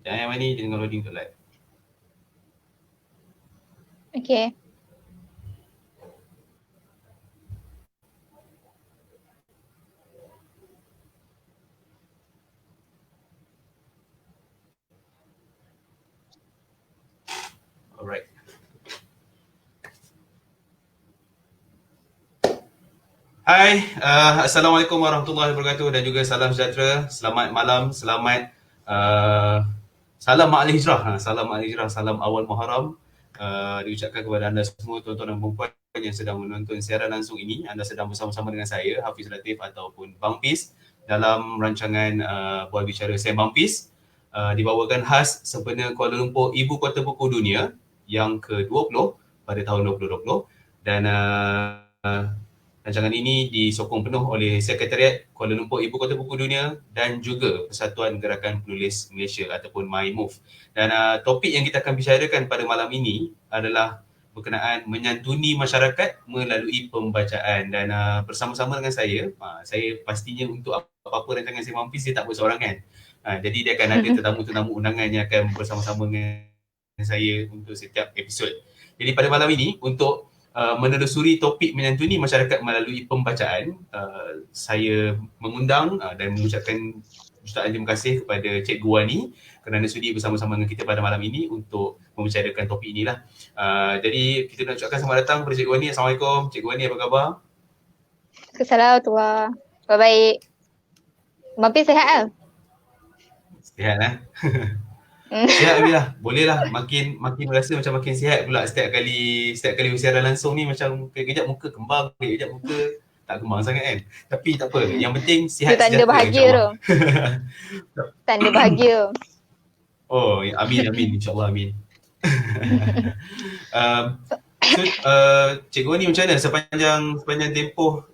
Jangan Wani, dia tengah loading untuk live. Okay. Alright. Hai, Assalamualaikum warahmatullahi wabarakatuh dan juga salam sejahtera. Selamat malam, salam Ma'al Hijrah, salam Ma'al Hijrah, salam awal Muharram. Diucapkan kepada anda semua tuan-tuan dan puan yang sedang menonton siaran langsung ini. Anda sedang bersama-sama dengan saya, Hafiz Latif ataupun Bang Pis dalam rancangan Bual Bicara Sam Bang Pis. Dibawakan khas sempena Kuala Lumpur, Ibu Kota Buku Dunia yang ke-20 pada tahun 2020 dan rancangan ini disokong penuh oleh Sekretariat Kuala Lumpur Ibu Kota Buku Dunia dan juga Persatuan Gerakan Penulis Malaysia ataupun MyMove. Dan topik yang kita akan bicarakan pada malam ini adalah berkenaan menyantuni masyarakat melalui pembacaan. Dan bersama-sama dengan saya pastinya untuk apa-apa rancangan saya mampis, dia tak berseorangan. Jadi dia akan ada tetamu-tetamu undangan yang akan bersama-sama dengan saya untuk setiap episod. Jadi pada malam ini, untuk menelusuri topik menyantuni masyarakat melalui pembacaan, saya mengundang dan mengucapkan jutaan terima kasih kepada Cikgu Wani kerana sudi bersama-sama dengan kita pada malam ini untuk membicarakan topik inilah. Jadi kita nak ucapkan selamat datang kepada Cikgu Wani. Assalamualaikum. Cikgu Wani, apa khabar? Assalamualaikum. Baik. Mampi sihat ke? Sihat lah. Sihat Abilah, boleh lah. Makin rasa macam makin sihat pula setiap kali bersiaran langsung ni, macam kejap muka kembang, kejap muka tak kembang sangat kan. Tapi tak apa, yang penting sihat tanda sejahtera bahagia tu. Tanda bahagia. Oh, amin insyaAllah, amin. So, Cikgu Wani macam mana sepanjang tempoh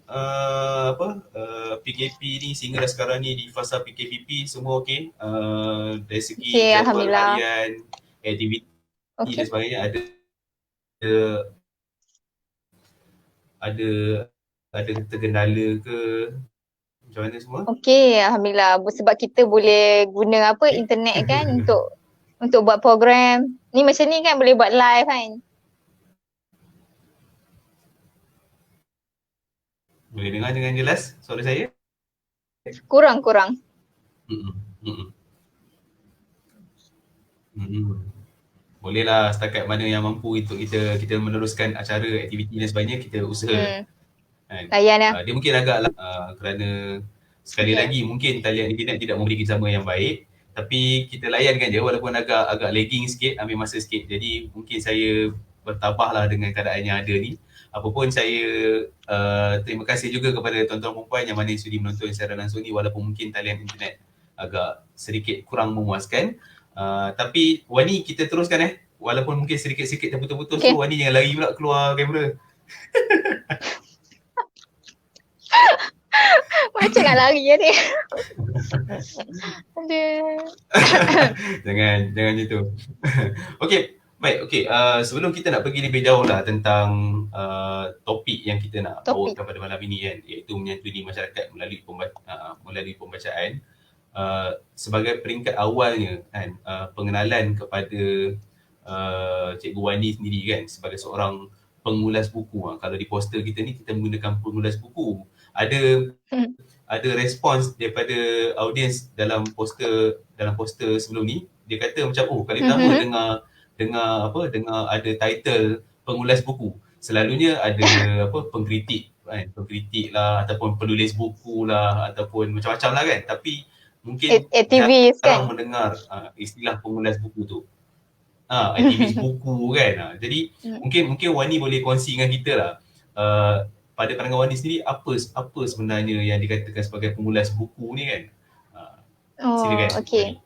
PKP ni sehingga dah sekarang ni di fasa PKPP, semua okey? Dari segi jadual harian, aktiviti dan sebagainya, ada tergendala ke? Macam mana semua? Okey, alhamdulillah. Sebab kita boleh guna internet kan untuk buat program. Ni macam ni kan boleh buat live kan. Boleh dengar dengan jelas suara saya? Kurang. Boleh lah, setakat mana yang mampu untuk kita meneruskan acara, aktiviti dan sebagainya, kita usaha. Layan lah. Dia mungkin agak kerana sekali lagi mungkin talian internet tidak memberi kerjasama yang baik, tapi kita layankan je walaupun agak lagging sikit, ambil masa sikit. Jadi mungkin saya bertabahlah dengan keadaan yang ada ni. Apapun saya terima kasih juga kepada tuan-tuan perempuan yang mana sudi menonton secara langsung ni walaupun mungkin talian internet agak sedikit kurang memuaskan. Tapi Wani, kita teruskan walaupun mungkin sedikit-sedikit terputus-putus tu, Wani jangan lari pula keluar kamera. Macam nak lari ni. Jangan macam tu. Okey, baik. Sebelum kita nak pergi lebih jauh lah tentang topik yang kita nak bawakan pada malam ini kan, iaitu menyantuni masyarakat melalui pembacaan. Sebagai peringkat awalnya kan, pengenalan kepada Cikgu Wani sendiri kan, sebagai seorang pengulas buku. Kalau di poster kita ni, kita menggunakan pengulas buku. Ada respons daripada audiens dalam poster sebelum ni. Dia kata macam, kali pertama dengar ada title pengulas buku. Selalunya ada pengkritik lah ataupun penulis buku lah ataupun macam-macam lah kan. Tapi mungkin jarang mendengar istilah pengulas buku tu. Aktivis buku kan. Jadi mungkin Wani boleh kongsi dengan kita lah, pada pandangan Wani sendiri, apa sebenarnya yang dikatakan sebagai pengulas buku ni kan. Silakan.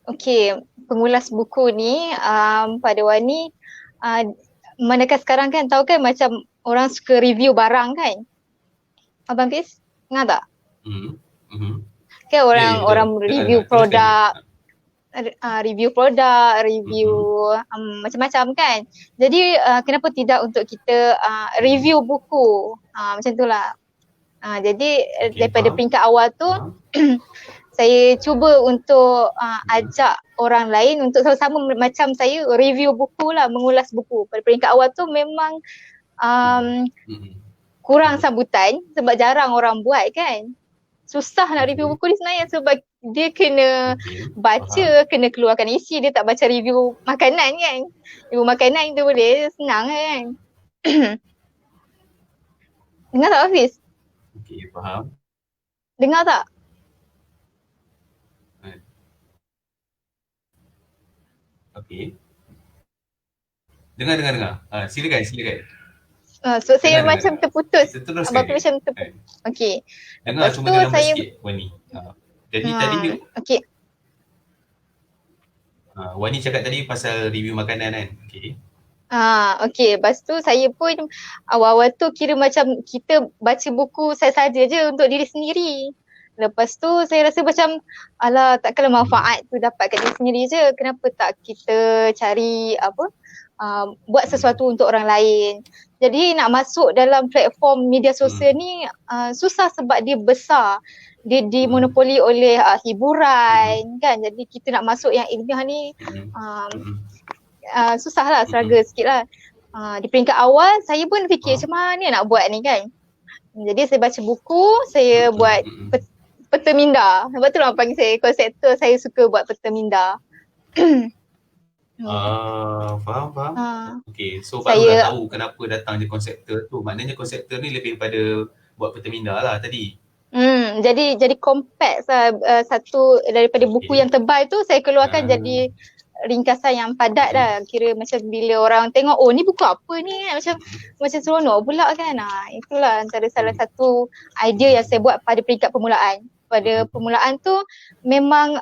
Okey, pengulas buku ni pada Wani, manakah sekarang kan tahu kan macam orang suka review barang kan. Abang Pis, ingat tak? Kan orang review produk, review macam-macam kan. Jadi kenapa tidak untuk kita review buku, macam tu lah. Jadi daripada peringkat awal tu saya cuba untuk ajak orang lain untuk sama-sama macam saya review buku lah, mengulas buku. Pada peringkat awal tu memang kurang sambutan sebab jarang orang buat kan. Susah nak review buku ni sebenarnya sebab dia kena baca, kena keluarkan isi, dia tak baca review makanan kan. Review makanan tu boleh senang kan. Dengar tak Hafiz? Okey, faham. Dengar tak? Okey. Dengar. Silakan. So saya macam terputus. Teruskan. Abang macam terputus. Okey. Dengar cuma dalam sikit Wani. Jadi tadi okey. Wani cakap tadi pasal review makanan kan. Okey. Okey. Lepas tu saya pun awal-awal tu kira macam kita baca buku saja je untuk diri sendiri. Lepas tu saya rasa macam alah takkanlah manfaat tu dapat kat diri sendiri je. Kenapa tak kita cari buat sesuatu untuk orang lain. Jadi nak masuk dalam platform media sosial ni susah sebab dia besar. Dia dimonopoli oleh hiburan kan. Jadi kita nak masuk yang ilmiah ni susah lah, struggle sikit lah. Di peringkat awal saya pun fikir macam mana nak buat ni kan. Jadi saya baca buku, saya buat peta minda. Sebab tu lah orang panggil saya konseptor, saya suka buat peta minda. Faham. Okey, so baru dah tahu kenapa datang je konseptor tu. Maknanya konseptor ni lebih pada buat peta minda lah tadi. Jadi compact lah, satu daripada buku yang tebal tu saya keluarkan jadi ringkasan yang padat lah. Kira macam bila orang tengok, oh ni buku apa ni kan, macam seronok pula kan. Itulah antara salah satu idea yang saya buat pada peringkat permulaan. Pada permulaan tu memang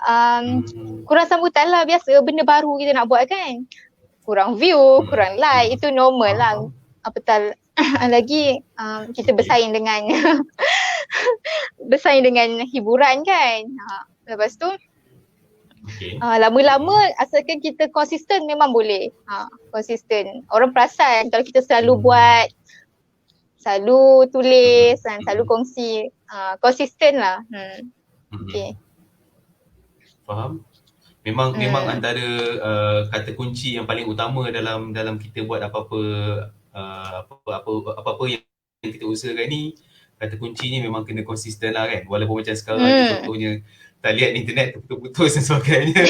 kurang sambutan lah, biasa benda baru kita nak buat kan. Kurang view, kurang like, itu normal lah. Apatah lagi kita bersaing dengan hiburan kan. Lepas tu lama-lama asalkan kita konsisten memang boleh. Konsisten. Orang perasan kalau kita selalu buat, selalu tulis dan selalu kongsi, konsisten lah. Okay. Faham? Memang antara kata kunci yang paling utama dalam kita buat apa-apa yang kita usahakan ni, kata kuncinya memang kena konsisten lah kan. Walaupun macam sekarang contohnya tak lihat internet terputus dan sebagainya.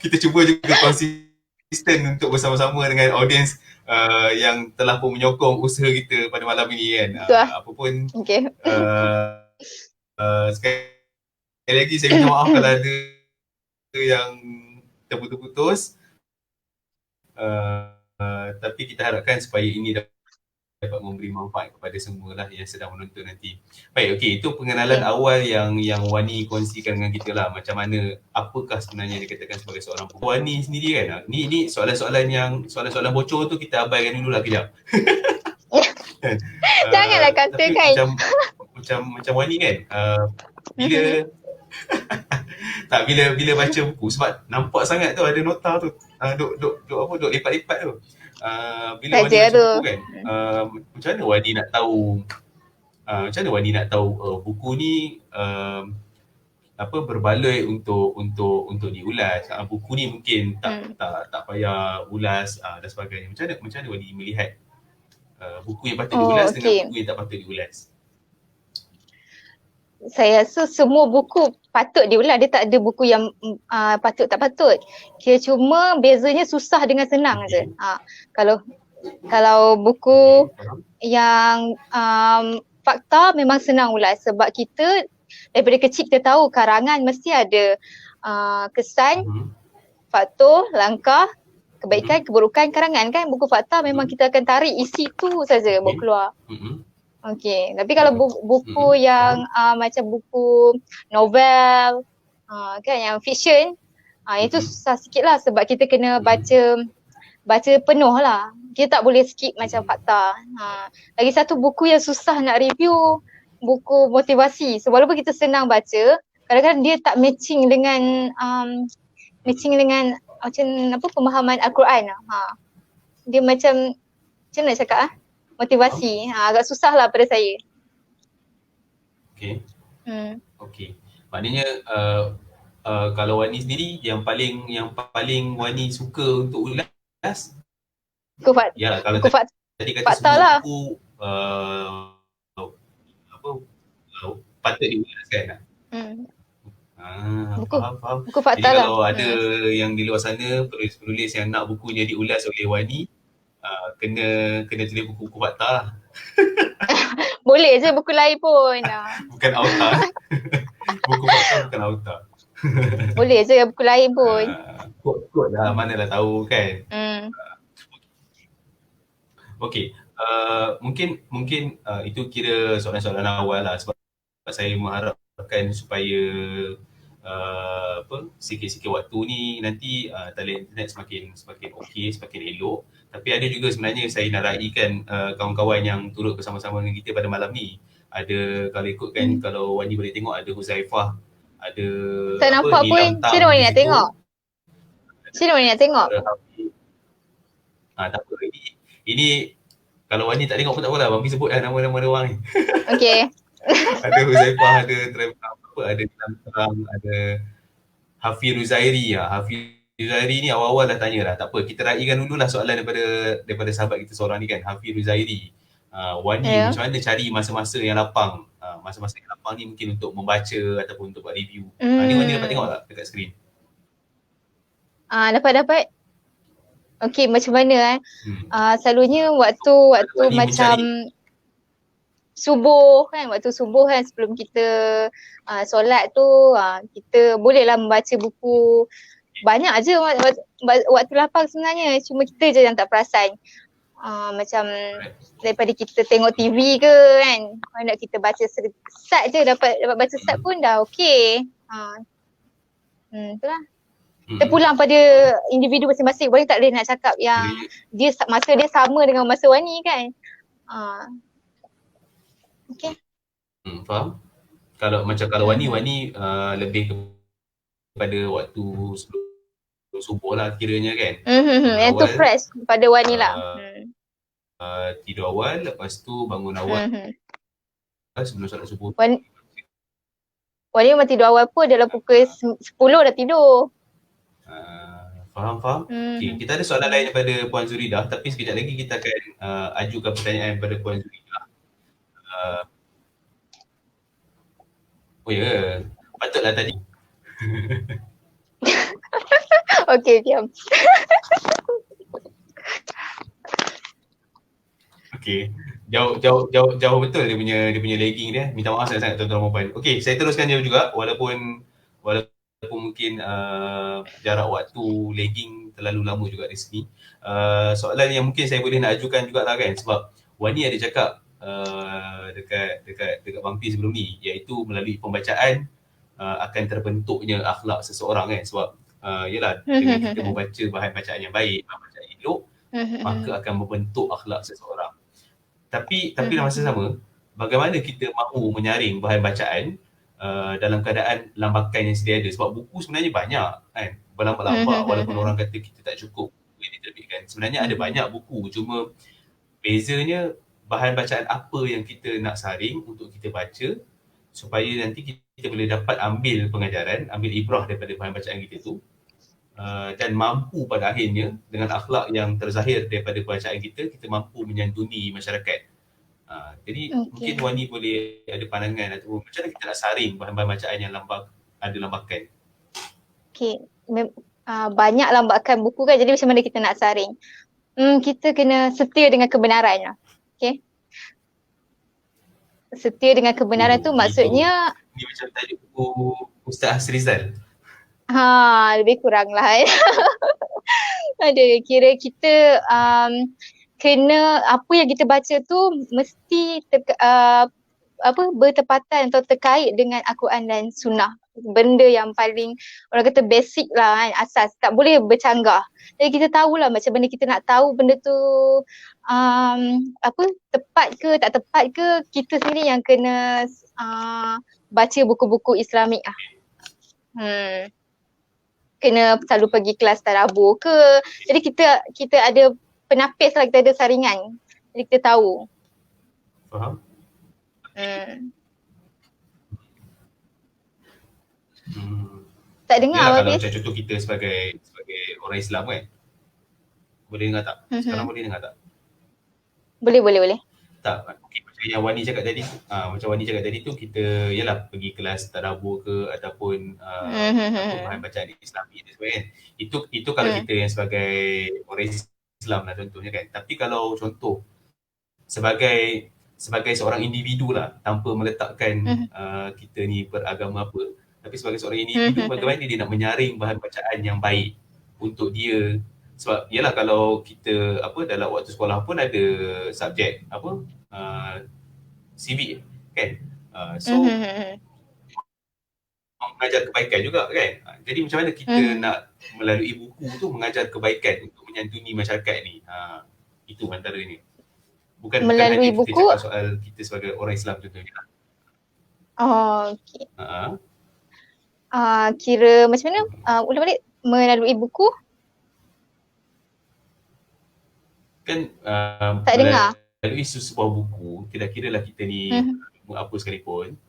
Kita cuba juga konsisten untuk bersama-sama dengan audiens yang telah pun menyokong usaha kita pada malam ini kan. Apapun sekali lagi saya minta maaf kalau ada yang terputus-putus, tapi kita harapkan supaya ini dapat memberi manfaat kepada semua lah yang sedang menonton nanti. Baik, okey, itu pengenalan awal yang Wani kongsikan dengan kita lah, macam mana, apakah sebenarnya dikatakan sebagai seorang pembuku. Wani sendiri kan, ni soalan-soalan bocor tu kita abaikan dulu lah kejap. Janganlah katakan. Macam Wani kan, bila baca buku, sebab nampak sangat tu ada nota tu, duk lipat-lipat tu. Bila Wani baca buku kan, macam mana Wani nak tahu buku ni berbaloi untuk diulas. Buku ni mungkin tak payah ulas dan sebagainya. Macam mana Wani melihat buku yang patut diulas dengan buku yang tak patut diulas? Saya rasa semua buku patut diulas. Dia tak ada buku yang patut tak patut. Kira cuma bezanya susah dengan senang je. Kalau buku yang fakta memang senang ulas sebab kita daripada kecil kita tahu karangan mesti ada kesan, faktor, langkah, kebaikan, keburukan karangan kan. Buku fakta memang kita akan tarik isi tu saja baru keluar. Okey, tapi kalau buku yang macam buku novel kan, yang fiction, itu susah sikit lah sebab kita kena baca penuh lah. Kita tak boleh skip macam fakta. Lagi satu buku yang susah nak review, buku motivasi. So walaupun kita senang baca, kadang-kadang dia tak matching dengan macam pemahaman Al-Quran. Dia macam nak cakap motivasi. Agak susah lah pada saya. Okey. Maknanya kalau Wani sendiri yang paling Wani suka untuk ulas, Buku, ya kalau buku tadi kata fakta semua lah. buku apa patut diulas kan. Hmm. Buku Faham, faham. buku Jadi fakta lah. kalau ada yang di luar sana penulis-penulis yang nak bukunya diulas oleh Wani, kena kena tulis buku-buku fakta lah. Boleh je buku lain pun. Bukan auta. Buku fakta bukan auta. Boleh je buku lain pun. Kot lah, manalah tahu kan. Hmm. Okey, mungkin itu kira soalan-soalan awal lah, sebab saya mengharapkan supaya sikit-sikit waktu ni nanti talian internet semakin okey, semakin elok. Tapi ada juga sebenarnya saya nak raikan kawan-kawan yang turut bersama-sama dengan kita pada malam ni. Ada, kalau ikutkan, kalau Wani boleh tengok, ada Huzaifah, ada Tak nampak pun. Nilam Macam Tang mana Wani di nak situ. tengok? Macam mana Wani nak tengok? Ada Hafiz. Tak apa. Ini kalau Wani tak tengok pun tak apalah. Wani sebut lah nama-nama dia orang ni. Okay. Ada Huzaifah, ada ada Nilam Tang, ada Hafiz Ruzairi. Hafiz Ruzairi ni awal-awal dah tanya dah. Tak apa, kita raikan dululah soalan daripada sahabat kita seorang ni kan, Hafiz Ruzairi. Wani macam mana cari masa-masa yang lapang? Masa-masa yang lapang ni mungkin untuk membaca ataupun untuk buat review. Ni Wani dapat tengok tak dekat skrin? Dapat. Okay, macam mana selalunya waktu Wani macam mencari subuh kan, sebelum kita solat tu, kita bolehlah membaca buku. Banyak je waktu lapang sebenarnya, cuma kita je yang tak perasan. Macam daripada kita tengok TV ke kan, nak kita baca start je, dapat baca start pun dah okey. Itulah. Kita pulang pada individu masing-masing. Boleh tak boleh nak cakap yang masa dia sama dengan masa Wani kan. Okay. Faham? Kalau Wani lebih kepada waktu sebelum subuh lah kiranya kan. Yang tu fresh pada Wani lah. Tidur awal, lepas tu bangun awal sebelum solat subuh. Wani memang tidur awal pun dalam pukul 10 dah tidur. Faham? Okay, kita ada soalan lain daripada Puan Zuridah, tapi sekejap lagi kita akan ajukan pertanyaan kepada Puan Zuridah. Oh ya, patutlah tadi. Okey, diam. Okey. Jauh betul dia punya lagging dia. Minta maaf sangat-sangat tuan-tuan dan puan. Okey, saya teruskan jauh juga walaupun mungkin jarak waktu lagging terlalu lama juga di sini. Soalan yang mungkin saya boleh nak ajukan jugalah kan, sebab Wani ada cakap dekat Bang Pi sebelum ni, iaitu melalui pembacaan akan terbentuknya akhlak seseorang kan, sebab yalah, dengan kita membaca bahan bacaan yang baik, bahan bacaan elok, maka akan membentuk akhlak seseorang. Tapi dalam masa sama, bagaimana kita mahu menyaring bahan bacaan dalam keadaan lambakan yang sedia ada, sebab buku sebenarnya banyak kan, berlambak-lambak, walaupun orang kata kita tak cukup boleh diterbitkan. Sebenarnya ada banyak buku, cuma bezanya bahan bacaan apa yang kita nak saring untuk kita baca supaya nanti kita boleh dapat ambil pengajaran, ambil ibrah daripada bahan bacaan kita tu, dan mampu pada akhirnya dengan akhlak yang terzahir daripada bacaan kita mampu menyantuni masyarakat. Jadi mungkin Wani boleh ada pandangan ataupun macam mana kita nak saring bahan-bahan bacaan yang ada lambakan. Okay, banyak lambakan buku kan, jadi macam mana kita nak saring? Kita kena setia dengan kebenaran lah. Okay, setia dengan kebenaran tu maksudnya ni macam tajuk buku Ustaz Hasrizal. Lebih kurang lah. Kira kita kena, apa yang kita baca tu mesti bertepatan atau terkait dengan Al-Quran dan Sunnah. Benda yang paling orang kata basic lah kan, asas, tak boleh bercanggah. Jadi kita tahulah macam mana kita nak tahu benda tu tepat ke tak tepat ke, kita sendiri yang kena baca buku-buku Islamik lah. Kena selalu pergi kelas tadabbur ke. Jadi kita ada penapis lah, kita ada saringan. Jadi kita tahu. Faham? Tak dengar Yalah Abang kalau Hafiz. macam contoh kita sebagai orang Islam kan, boleh dengar tak? Sekarang boleh dengar tak? Boleh. Tak, okay, macam yang Wani cakap tadi, macam Wani cakap tadi tu kita yalah pergi kelas tadabbur ke ataupun apa bahan bacaan Islami dan sebagainya. Itu kalau kita yang sebagai orang Islam lah contohnya kan. Tapi kalau contoh sebagai sebagai seorang individu lah tanpa meletakkan kita ni beragama apa, tapi sebagai seorang individu bagaimana dia nak menyaring bahan bacaan yang baik untuk dia. Sebab yalah kalau kita apa dalam waktu sekolah pun ada subjek apa civic kan. So mengajar kebaikan juga kan. Jadi macam mana kita nak melalui buku tu mengajar kebaikan untuk menyantuni masyarakat ni. Itu antaranya. Bukan Melalui hanya kita buku. cakap soal kita sebagai orang Islam contohnya. Okay. Kira macam mana? Ulang balik. Melalui buku. Kan Tak dengar. melalui sebuah buku, kira-kira lah kita ni apa sekalipun,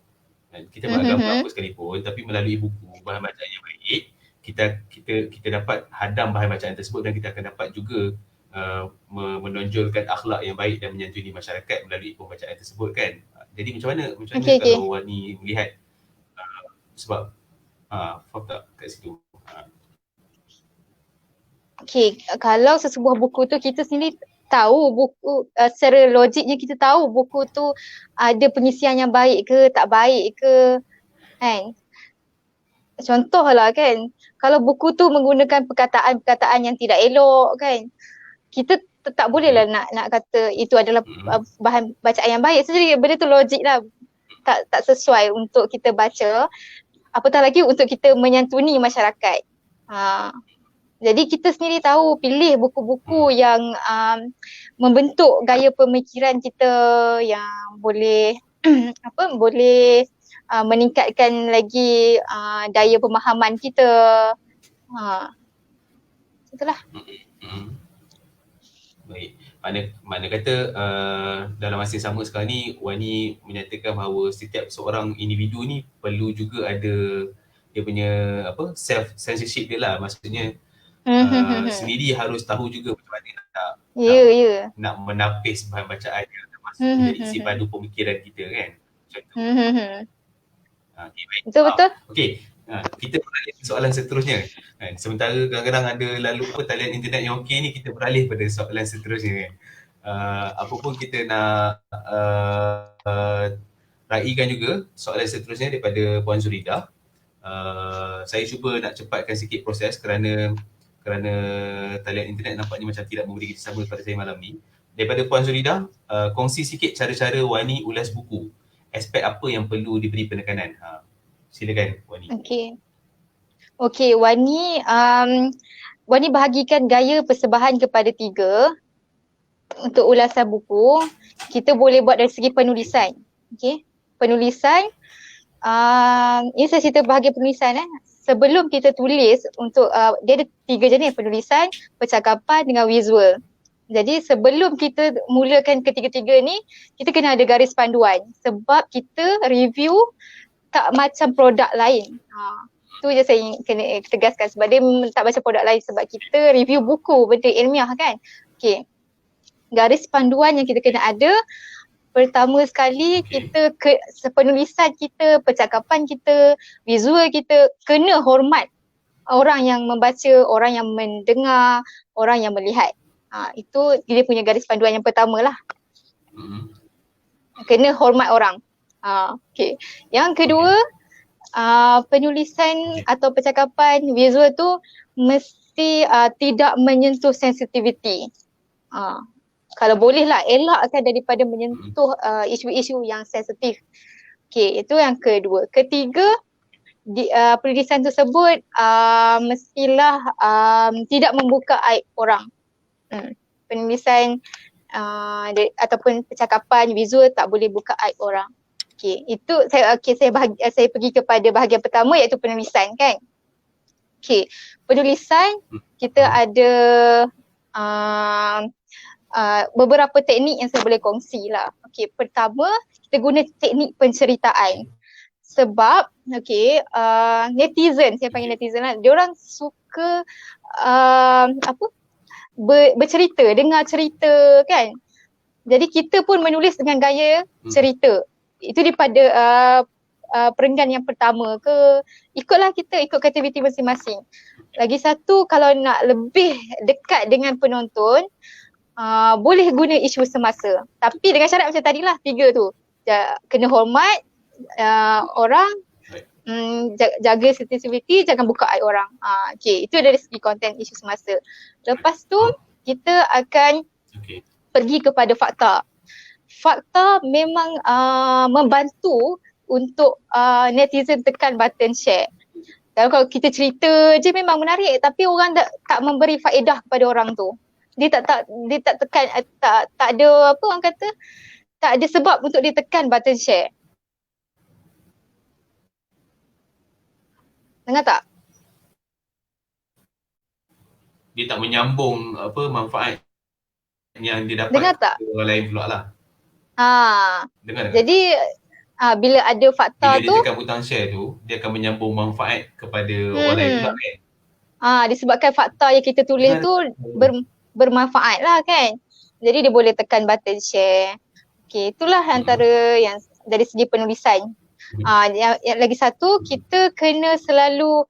kita beragama apa sekalipun, tapi melalui buku, bahan bacaan yang baik, kita dapat hadam bahan bacaan tersebut dan kita akan dapat juga menonjolkan akhlak yang baik dan menyantuni masyarakat melalui pembacaan tersebut kan. Jadi macam mana kalau Wani melihat sebab faham tak kat situ? Okay, kalau sesebuah buku tu kita sendiri tahu buku secara logiknya kita tahu buku tu ada pengisian yang baik ke tak baik ke kan. Contohlah kan, kalau buku tu menggunakan perkataan-perkataan yang tidak elok kan, kita tak boleh lah nak kata itu adalah bahan bacaan yang baik. So, jadi benda tu logik lah, tak sesuai untuk kita baca, apatah lagi untuk kita menyantuni masyarakat. Jadi kita sendiri tahu pilih buku-buku yang membentuk gaya pemikiran kita yang boleh boleh meningkatkan lagi daya pemahaman kita. Itulah. Baik. Mana kata dalam masa yang sama sekarang ni Wani menyatakan bahawa setiap seorang individu ni perlu juga ada dia punya apa self censorship dia lah, maksudnya sendiri harus tahu juga macam mana nak menapis bahan bacaan yang termasuk menjadi isi padu pemikiran kita kan. Macam tu. Okay, baik. Betul. Okey. Kita beralih ke soalan seterusnya. Sementara kadang-kadang ada lalu talian internet yang okey ni, kita beralih pada soalan seterusnya kan. Apa pun kita nak raikan juga soalan seterusnya daripada Puan Zuridah. Saya cuba nak cepatkan sikit proses kerana talian internet nampaknya macam tidak memberi kerjasama pada saya malam ni. Daripada Puan Zuridah, kongsi sikit cara-cara Wani ulas buku. Aspek apa yang perlu diberi penekanan? Silakan Wani. Okey, Wani bahagikan gaya persembahan kepada 3 untuk ulasan buku. Kita boleh buat dari segi penulisan. Okey, penulisan. Ini saya cerita bahagian penulisan. Sebelum kita tulis untuk dia ada 3 jenis penulisan, percakapan dengan visual. Jadi sebelum kita mulakan ketiga-tiga ni, kita kena ada garis panduan sebab kita review tak macam produk lain. Tu je saya kena tegaskan sebab dia tak macam produk lain sebab kita review buku, benda ilmiah kan. Okey. Garis panduan yang kita kena ada, pertama sekali kita penulisan kita, percakapan kita, visual kita kena hormat orang yang membaca, orang yang mendengar, orang yang melihat. Itu dia punya garis panduan yang pertama lah. Kena hormat orang. Okay. Yang kedua, penulisan atau percakapan visual tu mesti tidak menyentuh sensitivity. Kalau boleh lah elakkan daripada menyentuh isu-isu yang sensitif. Okay, itu yang kedua. Ketiga, penulisan tersebut mestilah tidak membuka aib orang. Penulisan ataupun percakapan visual tak boleh buka aib orang. Okey, itu saya pergi kepada bahagian pertama iaitu penulisan kan. Okey, penulisan kita ada beberapa teknik yang saya boleh kongsi lah. Okey, pertama kita guna teknik penceritaan. Sebab netizen, saya panggil netizen lah, dia orang suka bercerita, dengar cerita kan. Jadi kita pun menulis dengan gaya cerita. Itu daripada perenggan yang pertama ke, ikut aktiviti masing-masing. Lagi satu, kalau nak lebih dekat dengan penonton, boleh guna isu semasa. Tapi dengan syarat macam tadilah, 3 tu. Kena hormat orang, jaga sensitivity, jangan buka aib orang. Itu dari segi konten isu semasa. Lepas tu, kita akan pergi kepada fakta. Fakta memang membantu untuk netizen tekan button share. Kalau kita cerita je memang menarik, tapi orang tak memberi faedah kepada orang tu. Dia tak tekan, tak ada apa orang kata, tak ada sebab untuk dia tekan button share. Dengar tak? Dia tak menyambung manfaat yang dia dapat Dengar tak? ke orang lain pula lah. Dengar. Jadi bila ada fakta bila dia tekan butang share tu, dia akan menyambung manfaat kepada orang lain pula kan. Disebabkan fakta yang kita tulis tu bermanfaat lah kan. Jadi dia boleh tekan button share. Itulah antara yang dari segi penulisan. Yang lagi satu, kita kena selalu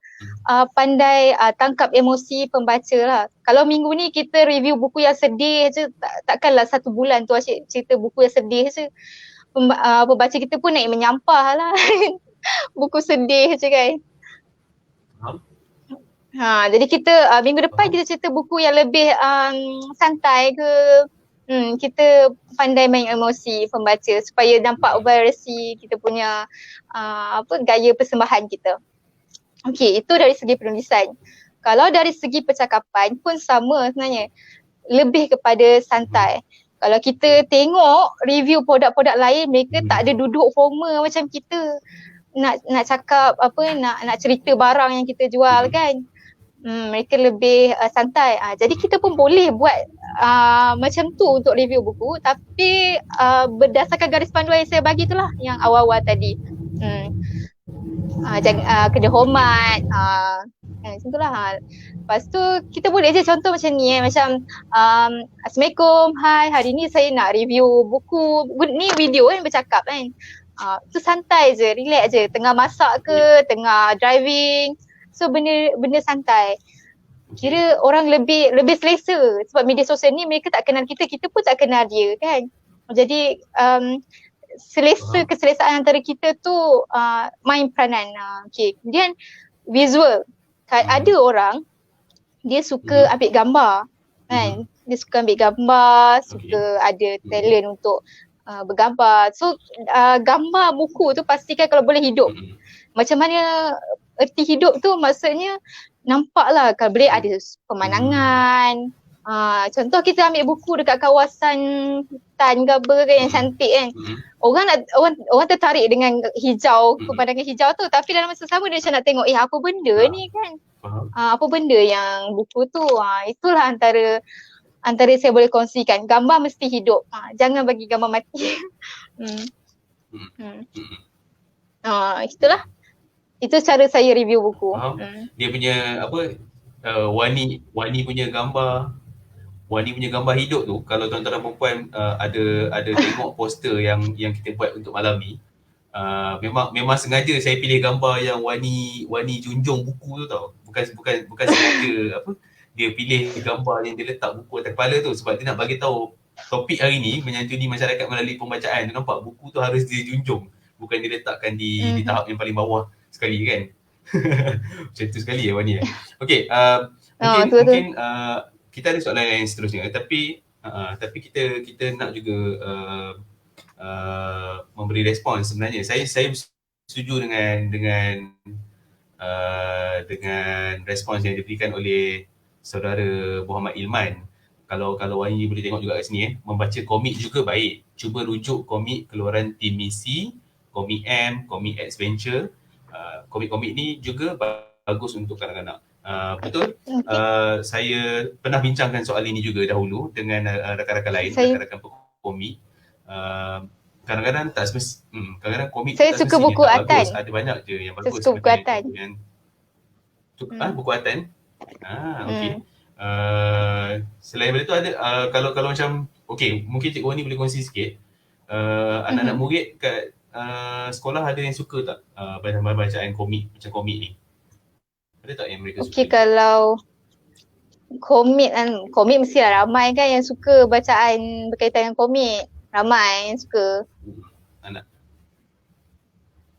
pandai tangkap emosi pembaca lah. Kalau minggu ni kita review buku yang sedih je, takkanlah 1 bulan tu asyik cerita buku yang sedih je. Pembaca kita pun naik menyampah lah. Buku sedih je kan. Jadi kita minggu depan kita cerita buku yang lebih santai ke. Kita pandai main emosi pembaca supaya nampak vibrancy kita punya gaya persembahan kita. Itu dari segi penulisan. Kalau dari segi percakapan pun sama sebenarnya. Lebih kepada santai. Kalau kita tengok review produk-produk lain, mereka tak ada duduk formal macam kita. Nak cakap nak cerita barang yang kita jual kan. Mereka lebih santai. Jadi kita pun boleh buat macam tu untuk review buku, tapi berdasarkan garis panduan yang saya bagi itulah yang awal-awal tadi. Kena hormat, macam tu lah. Lepas tu kita boleh je contoh macam ni macam Assalamualaikum, hai, hari ni saya nak review buku, ni video kan, bercakap kan. Tu santai je, relax je, tengah masak ke, tengah driving. So benda santai. Kira orang lebih selesa sebab media sosial ni mereka tak kenal kita, kita pun tak kenal dia kan. Jadi keselesaan antara kita tu main peranan. Kemudian visual. Ada orang dia suka ambil gambar kan. Dia suka ambil gambar, suka ada talent untuk bergambar. So gambar buku tu pastikan kalau boleh hidup. Macam mana erti hidup tu, maksudnya nampaklah kalau boleh ada pemandangan. Contoh kita ambil buku dekat kawasan hutan ke apa kan yang cantik kan. Orang tertarik dengan hijau, pemandangan hijau tu, tapi dalam masa sama dia macam nak tengok apa benda ni kan. Apa benda yang buku tu. Itulah antara saya boleh kongsikan. Gambar mesti hidup. Jangan bagi gambar mati. Itulah. Itu cara saya review buku. Dia punya Wani punya gambar hidup tu, kalau tuan-tuan dan puan ada tengok poster yang kita buat untuk malam ni, memang sengaja saya pilih gambar yang Wani junjung buku tu tau. Bukan sengaja dia pilih gambar yang dia letak buku atas kepala tu, sebab dia nak bagi tahu topik hari ni menyantuni masyarakat melalui pembacaan. Tu nampak buku tu harus dia junjung, bukan dia letakkan di tahap yang paling bawah sekali kan. Macam tu sekali ya Wani. Okey, mungkin kita ada soalan yang seterusnya, tapi kita nak juga memberi respons. Sebenarnya saya setuju dengan respons yang diberikan oleh saudara Muhammad Ilman. Kalau Wani boleh tengok juga kat sini, membaca komik juga baik. Cuba rujuk komik keluaran Tim Misi, komik M, komik Adventure. Komik-komik ni juga bagus untuk kanak-kanak. Betul. Saya pernah bincangkan soal ini juga dahulu dengan rakan-rakan lain, rakan-rakan komik. kadang-kadang tak semesti, kadang-kadang komik tu Saya tak suka semestinya buku tak bagus. Atan. Ada banyak je yang Saya bagus suka buku sebenarnya Atan. tu yang Hmm. buku Atan. Okey. Hmm. Selain daripada tu ada kalau macam mungkin Cikgu Wani boleh kongsi sikit. Anak-anak murid kat sekolah ada yang suka tak bacaan komik macam komik ni? Ada tak yang mereka suka Okey, juga? kalau komik mesti lah ramai kan yang suka bacaan berkaitan dengan komik. Ramai yang suka. Anak.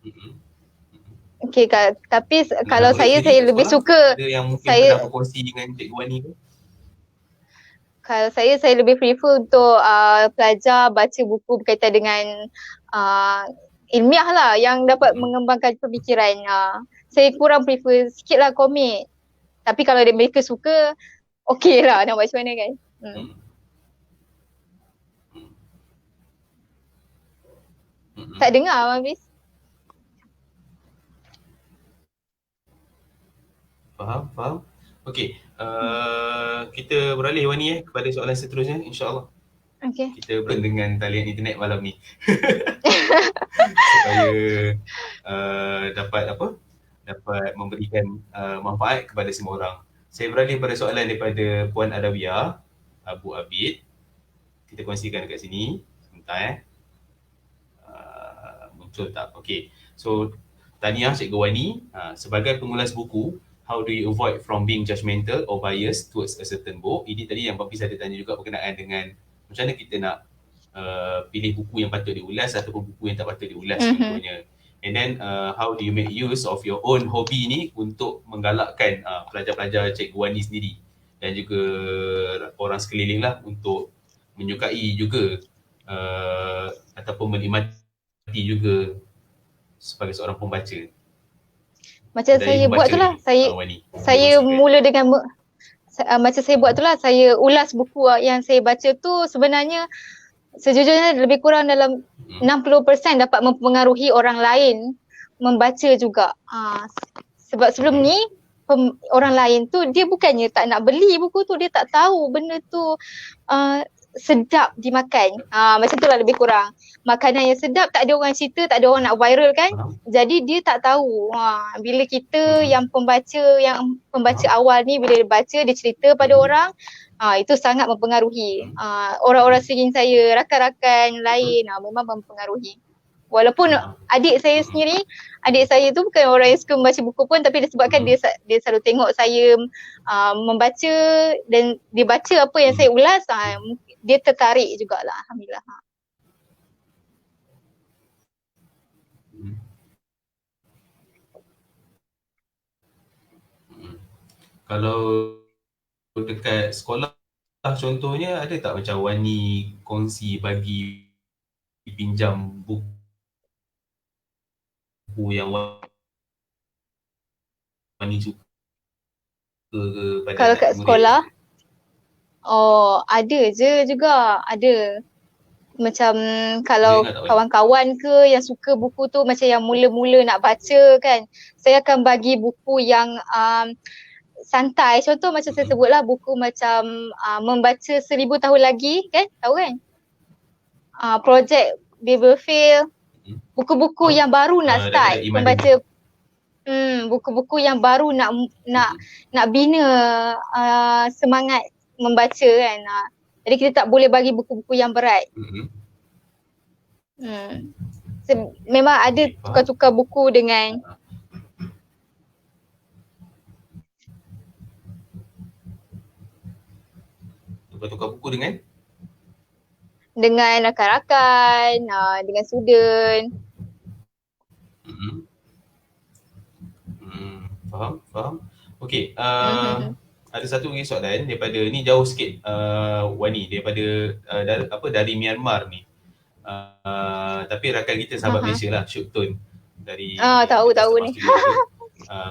Mm-mm. Okey, tapi Anak-anak kalau murid saya sendiri kat lebih sekolah suka, ada yang mungkin pernah saya berkongsi dengan Cikgu Wani ke? kalau saya lebih prefer untuk pelajar baca buku berkaitan dengan uh, ilmiah lah yang dapat mengembangkan pemikiran. Saya kurang prefer sikit lah komik. Tapi kalau mereka suka, okey lah nak buat macam mana kan. Mm. Mm-mm. Tak dengar Abang Hafiz? Faham. Okey, kita beralih Wani kepada soalan seterusnya insya-Allah. Okey. Kita dengan talian internet malam ni. Supaya dapat memberikan manfaat kepada semua orang. Saya beralih pada soalan daripada Puan Adawiyah, Abu Abid. Kita kongsikan dekat sini. Sebentar muncul tak? Okey. So, tahniah Cikgu Wani. Sebagai pengulas buku, how do you avoid from being judgmental or biased towards a certain book? Ini tadi yang Papi saya tanya juga berkenaan dengan macam mana kita nak pilih buku yang patut diulas ataupun buku yang tak patut diulas contohnya. And then how do you make use of your own hobby ni untuk menggalakkan pelajar-pelajar Cikgu Wani sendiri dan juga orang sekeliling lah untuk menyukai juga ataupun menikmati juga sebagai seorang pembaca. Macam saya buat tu lah. Saya mula dengan macam saya buat tu lah. Saya ulas buku yang saya baca tu sebenarnya sejujurnya lebih kurang dalam 60% dapat mempengaruhi orang lain membaca juga. Sebab sebelum ni orang lain tu dia bukannya tak nak beli buku tu, dia tak tahu benda tu sedap dimakan. Macam tu lah lebih kurang. Makanan yang sedap tak ada orang cerita, tak ada orang nak viral kan. Jadi dia tak tahu. Bila kita yang pembaca awal ni bila dia baca, dia cerita pada orang, itu sangat mempengaruhi. Orang-orang sekeliling saya, rakan-rakan lain memang mempengaruhi. Walaupun adik saya tu bukan orang yang suka membaca buku pun, tapi disebabkan dia selalu tengok saya membaca dan dia baca apa yang saya ulas, dia tertarik jugalah. Alhamdulillah. Kalau dekat sekolah contohnya, ada tak macam Wani kongsi bagi pinjam buku yang Wani suka ke pada kalau anak kat murid? Sekolah, ada je juga. Ada. Macam kalau kawan-kawan ke yang suka buku tu, macam yang mula-mula nak baca kan, saya akan bagi buku yang santai. Contoh macam saya sebutlah buku macam Membaca 1000 Tahun Lagi kan, tahu kan? Project Beaverfield. Buku-buku yang baru nak start membaca. Buku-buku yang baru nak bina semangat membaca kan. Jadi kita tak boleh bagi buku-buku yang berat. Memang ada tukar-tukar buku dengan rakan-rakan, dengan student. Faham. Okey, ada satu lagi soalan daripada ni jauh sikit Wani, daripada dari Myanmar ni. Tapi rakan kita sahabat Malaysia lah, Syuk Tun dari tahu ni.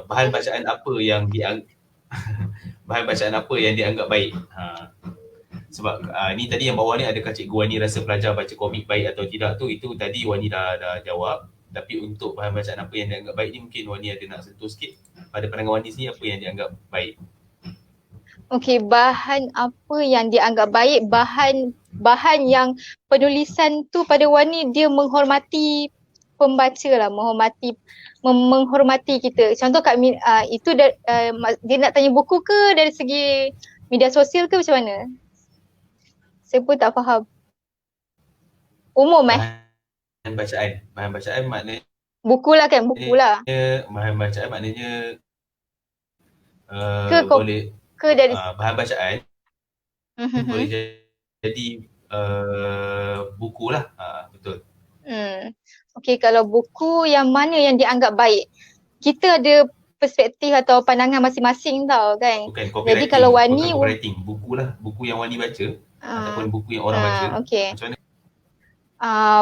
Bahan bacaan apa yang dianggap baik? Sebab ni tadi yang bawah ni, adakah Cikgu Wani rasa pelajar baca komik baik atau tidak tu, itu tadi Wani dah jawab. Tapi untuk bahan bacaan apa yang dianggap baik ni, mungkin Wani ada nak sentuh sikit. Pada pandangan Wani sendiri, apa yang dianggap baik? Okey, bahan apa yang dianggap baik? Bahan bahan yang penulisan tu pada Wani dia menghormati pembaca lah, menghormati kita. Contoh itu dia nak tanya buku ke dari segi media sosial ke macam mana? Saya pun tak faham. Umum Bahan bacaan maknanya buku lah kan, buku lah. bahan bacaan maknanya Ke boleh dari bahan bacaan boleh jadi buku lah. Betul. Okay, kalau buku yang mana yang dianggap baik? Kita ada perspektif atau pandangan masing-masing tau kan. Bukan Jadi kalau Wani bukan copywriting, buku lah, buku yang Wani baca ataupun buku yang orang baca. Okay. Macam mana?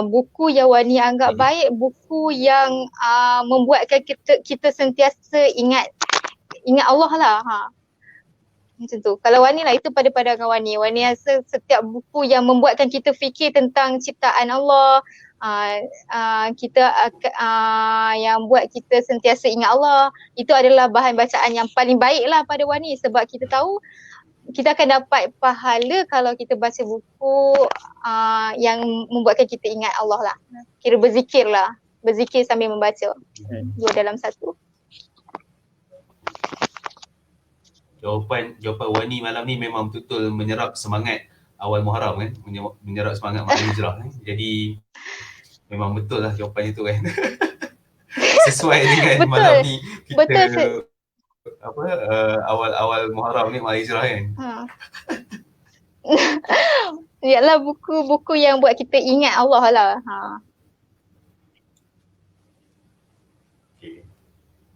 Buku yang Wani anggap baik, buku yang membuatkan kita sentiasa ingat Allah lah. Macam tu. Kalau Wani lah, itu pada pandangan Wani. Wani rasa setiap buku yang membuatkan kita fikir tentang ciptaan Allah, yang buat kita sentiasa ingat Allah, itu adalah bahan bacaan yang paling baik lah pada Wani, sebab kita tahu kita akan dapat pahala kalau kita baca buku yang membuatkan kita ingat Allah lah. Kira berzikir lah. Berzikir sambil membaca. Dua dalam satu. Jawapan Wani malam ni memang betul-betul menyerap semangat awal Muharram kan, menyerap semangat Malam Hijrah kan. Jadi memang betul lah jawapannya tu kan. Sesuai dengan betul. Malam ni kita betul, awal Muharram ni Malam Hijrah kan. Yalah, buku-buku yang buat kita ingat Allah lah. Okay.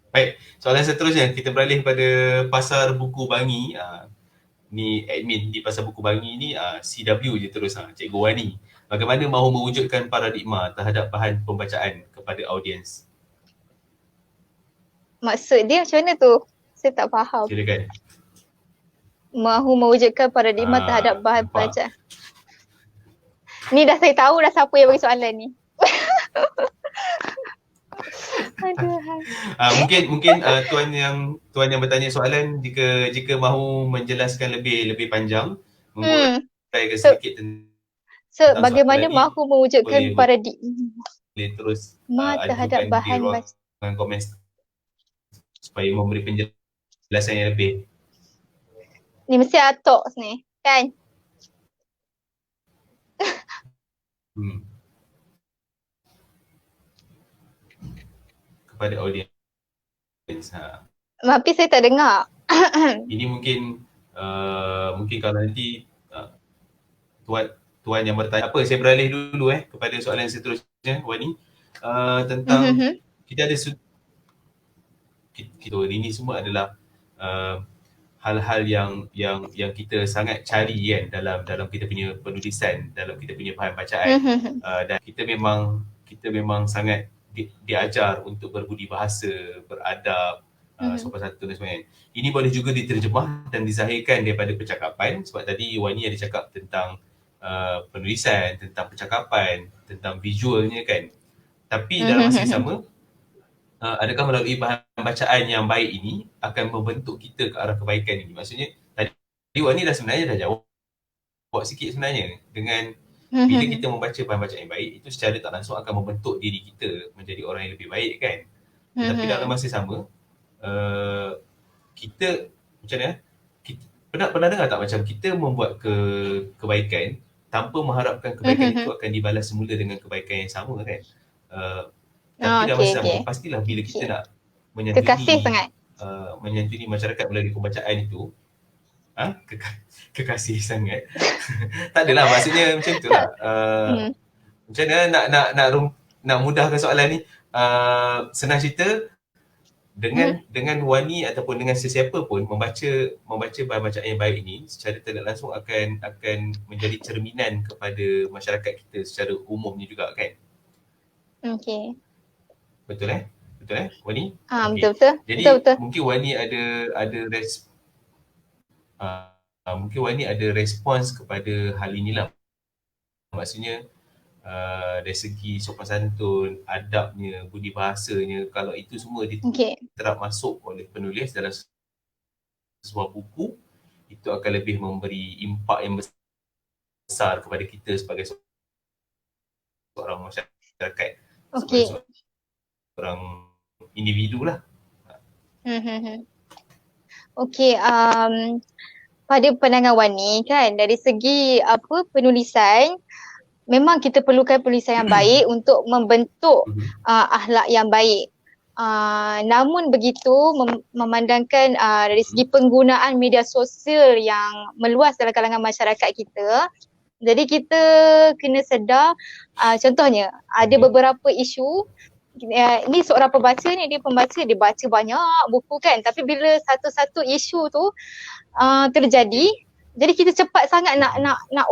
Baik, soalan seterusnya kita beralih pada Pasar Buku Bangi. Ni admin di Pasar Buku Bangi ni CW je terus, Cikgu Wani. Bagaimana mahu mewujudkan paradigma terhadap bahan pembacaan kepada audiens? Maksud dia macam mana tu? Saya tak faham. Silakan. Mahu mewujudkan paradigma terhadap bahan pembacaan. Ni dah saya tahu dah siapa yang bagi soalan ni. Mungkin tuan yang bertanya soalan jika mahu menjelaskan lebih panjang, menguraikan sedikit tentang bagaimana mahu mewujudkan paradigma terus terhadap bahan bacaan komen supaya memberi penjelasan yang lebih. Ni mesti atok ni kan? Kepada audiens. Tapi saya tak dengar. Ini mungkin kalau nanti tuan yang bertanya apa, saya beralih dulu kepada soalan seterusnya Wani, tentang kita ada ini semua adalah hal-hal yang kita sangat cari kan dalam kita punya penulisan, dalam kita punya bahan bacaan. Dan kita memang sangat diajar untuk berbudi bahasa, beradab, sopan santun dan sebagainya. Ini boleh juga diterjemah dan dizahirkan daripada percakapan, sebab tadi Wani ada cakap tentang penulisan, tentang percakapan, tentang visualnya kan. Tapi dalam masa yang sama, adakah melalui bahan bacaan yang baik ini akan membentuk kita ke arah kebaikan ini? Maksudnya tadi Wani sebenarnya dah jawab sikit sebenarnya, dengan bila kita membaca bahan bacaan yang baik, itu secara tak langsung akan membentuk diri kita menjadi orang yang lebih baik kan. Tapi dalam masa sama, kita macam mana? Pernah dengar tak macam kita membuat kebaikan tanpa mengharapkan kebaikan itu akan dibalas semula dengan kebaikan yang sama kan? Tapi dalam masa sama, pastilah bila kita nak menyantuni masyarakat melalui pembacaan itu, kekasih sangat. Tak adalah, maksudnya macam tu lah. Macam mana nak mudahkan soalan ni, senang cerita, dengan Wani ataupun dengan sesiapa pun membaca bahan bacaan yang baik ini secara tidak langsung akan menjadi cerminan kepada masyarakat kita secara umumnya juga kan. Okey. Betul Wani? Betul. Jadi betul. Mungkin Wani mungkin Wani ada respons kepada hal inilah. Maksudnya dari segi sopan santun, adabnya, budi bahasanya, kalau itu semua diterap masuk oleh penulis dalam sebuah buku, itu akan lebih memberi impak yang besar besar kepada kita sebagai seorang masyarakat, sebagai Okey. seorang individu lah. Okey, pada pandangan Wani kan, dari segi penulisan, memang kita perlukan penulisan yang baik untuk membentuk akhlak yang baik. Namun begitu memandangkan dari segi penggunaan media sosial yang meluas dalam kalangan masyarakat kita, jadi kita kena sedar, contohnya ada beberapa isu, ni seorang pembaca ni, dia baca banyak buku kan, tapi bila satu-satu isu tu terjadi, jadi kita cepat sangat nak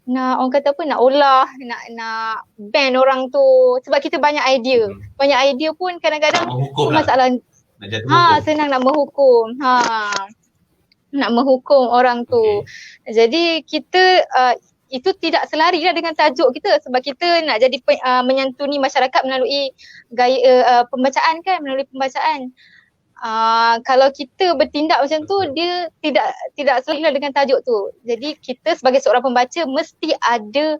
orang kata apa, nak olah, nak ban orang tu, sebab kita banyak idea. Banyak idea pun kadang-kadang Menghukum tu lah, masalah. nak jatuh hukum. Senang nak menghukum. Nak menghukum orang tu. Jadi kita itu tidak selari lah dengan tajuk kita, sebab kita nak jadi menyantuni masyarakat melalui gaya pembacaan kan, melalui pembacaan. Kalau kita bertindak macam tu, dia tidak selari lah dengan tajuk tu. Jadi kita sebagai seorang pembaca mesti ada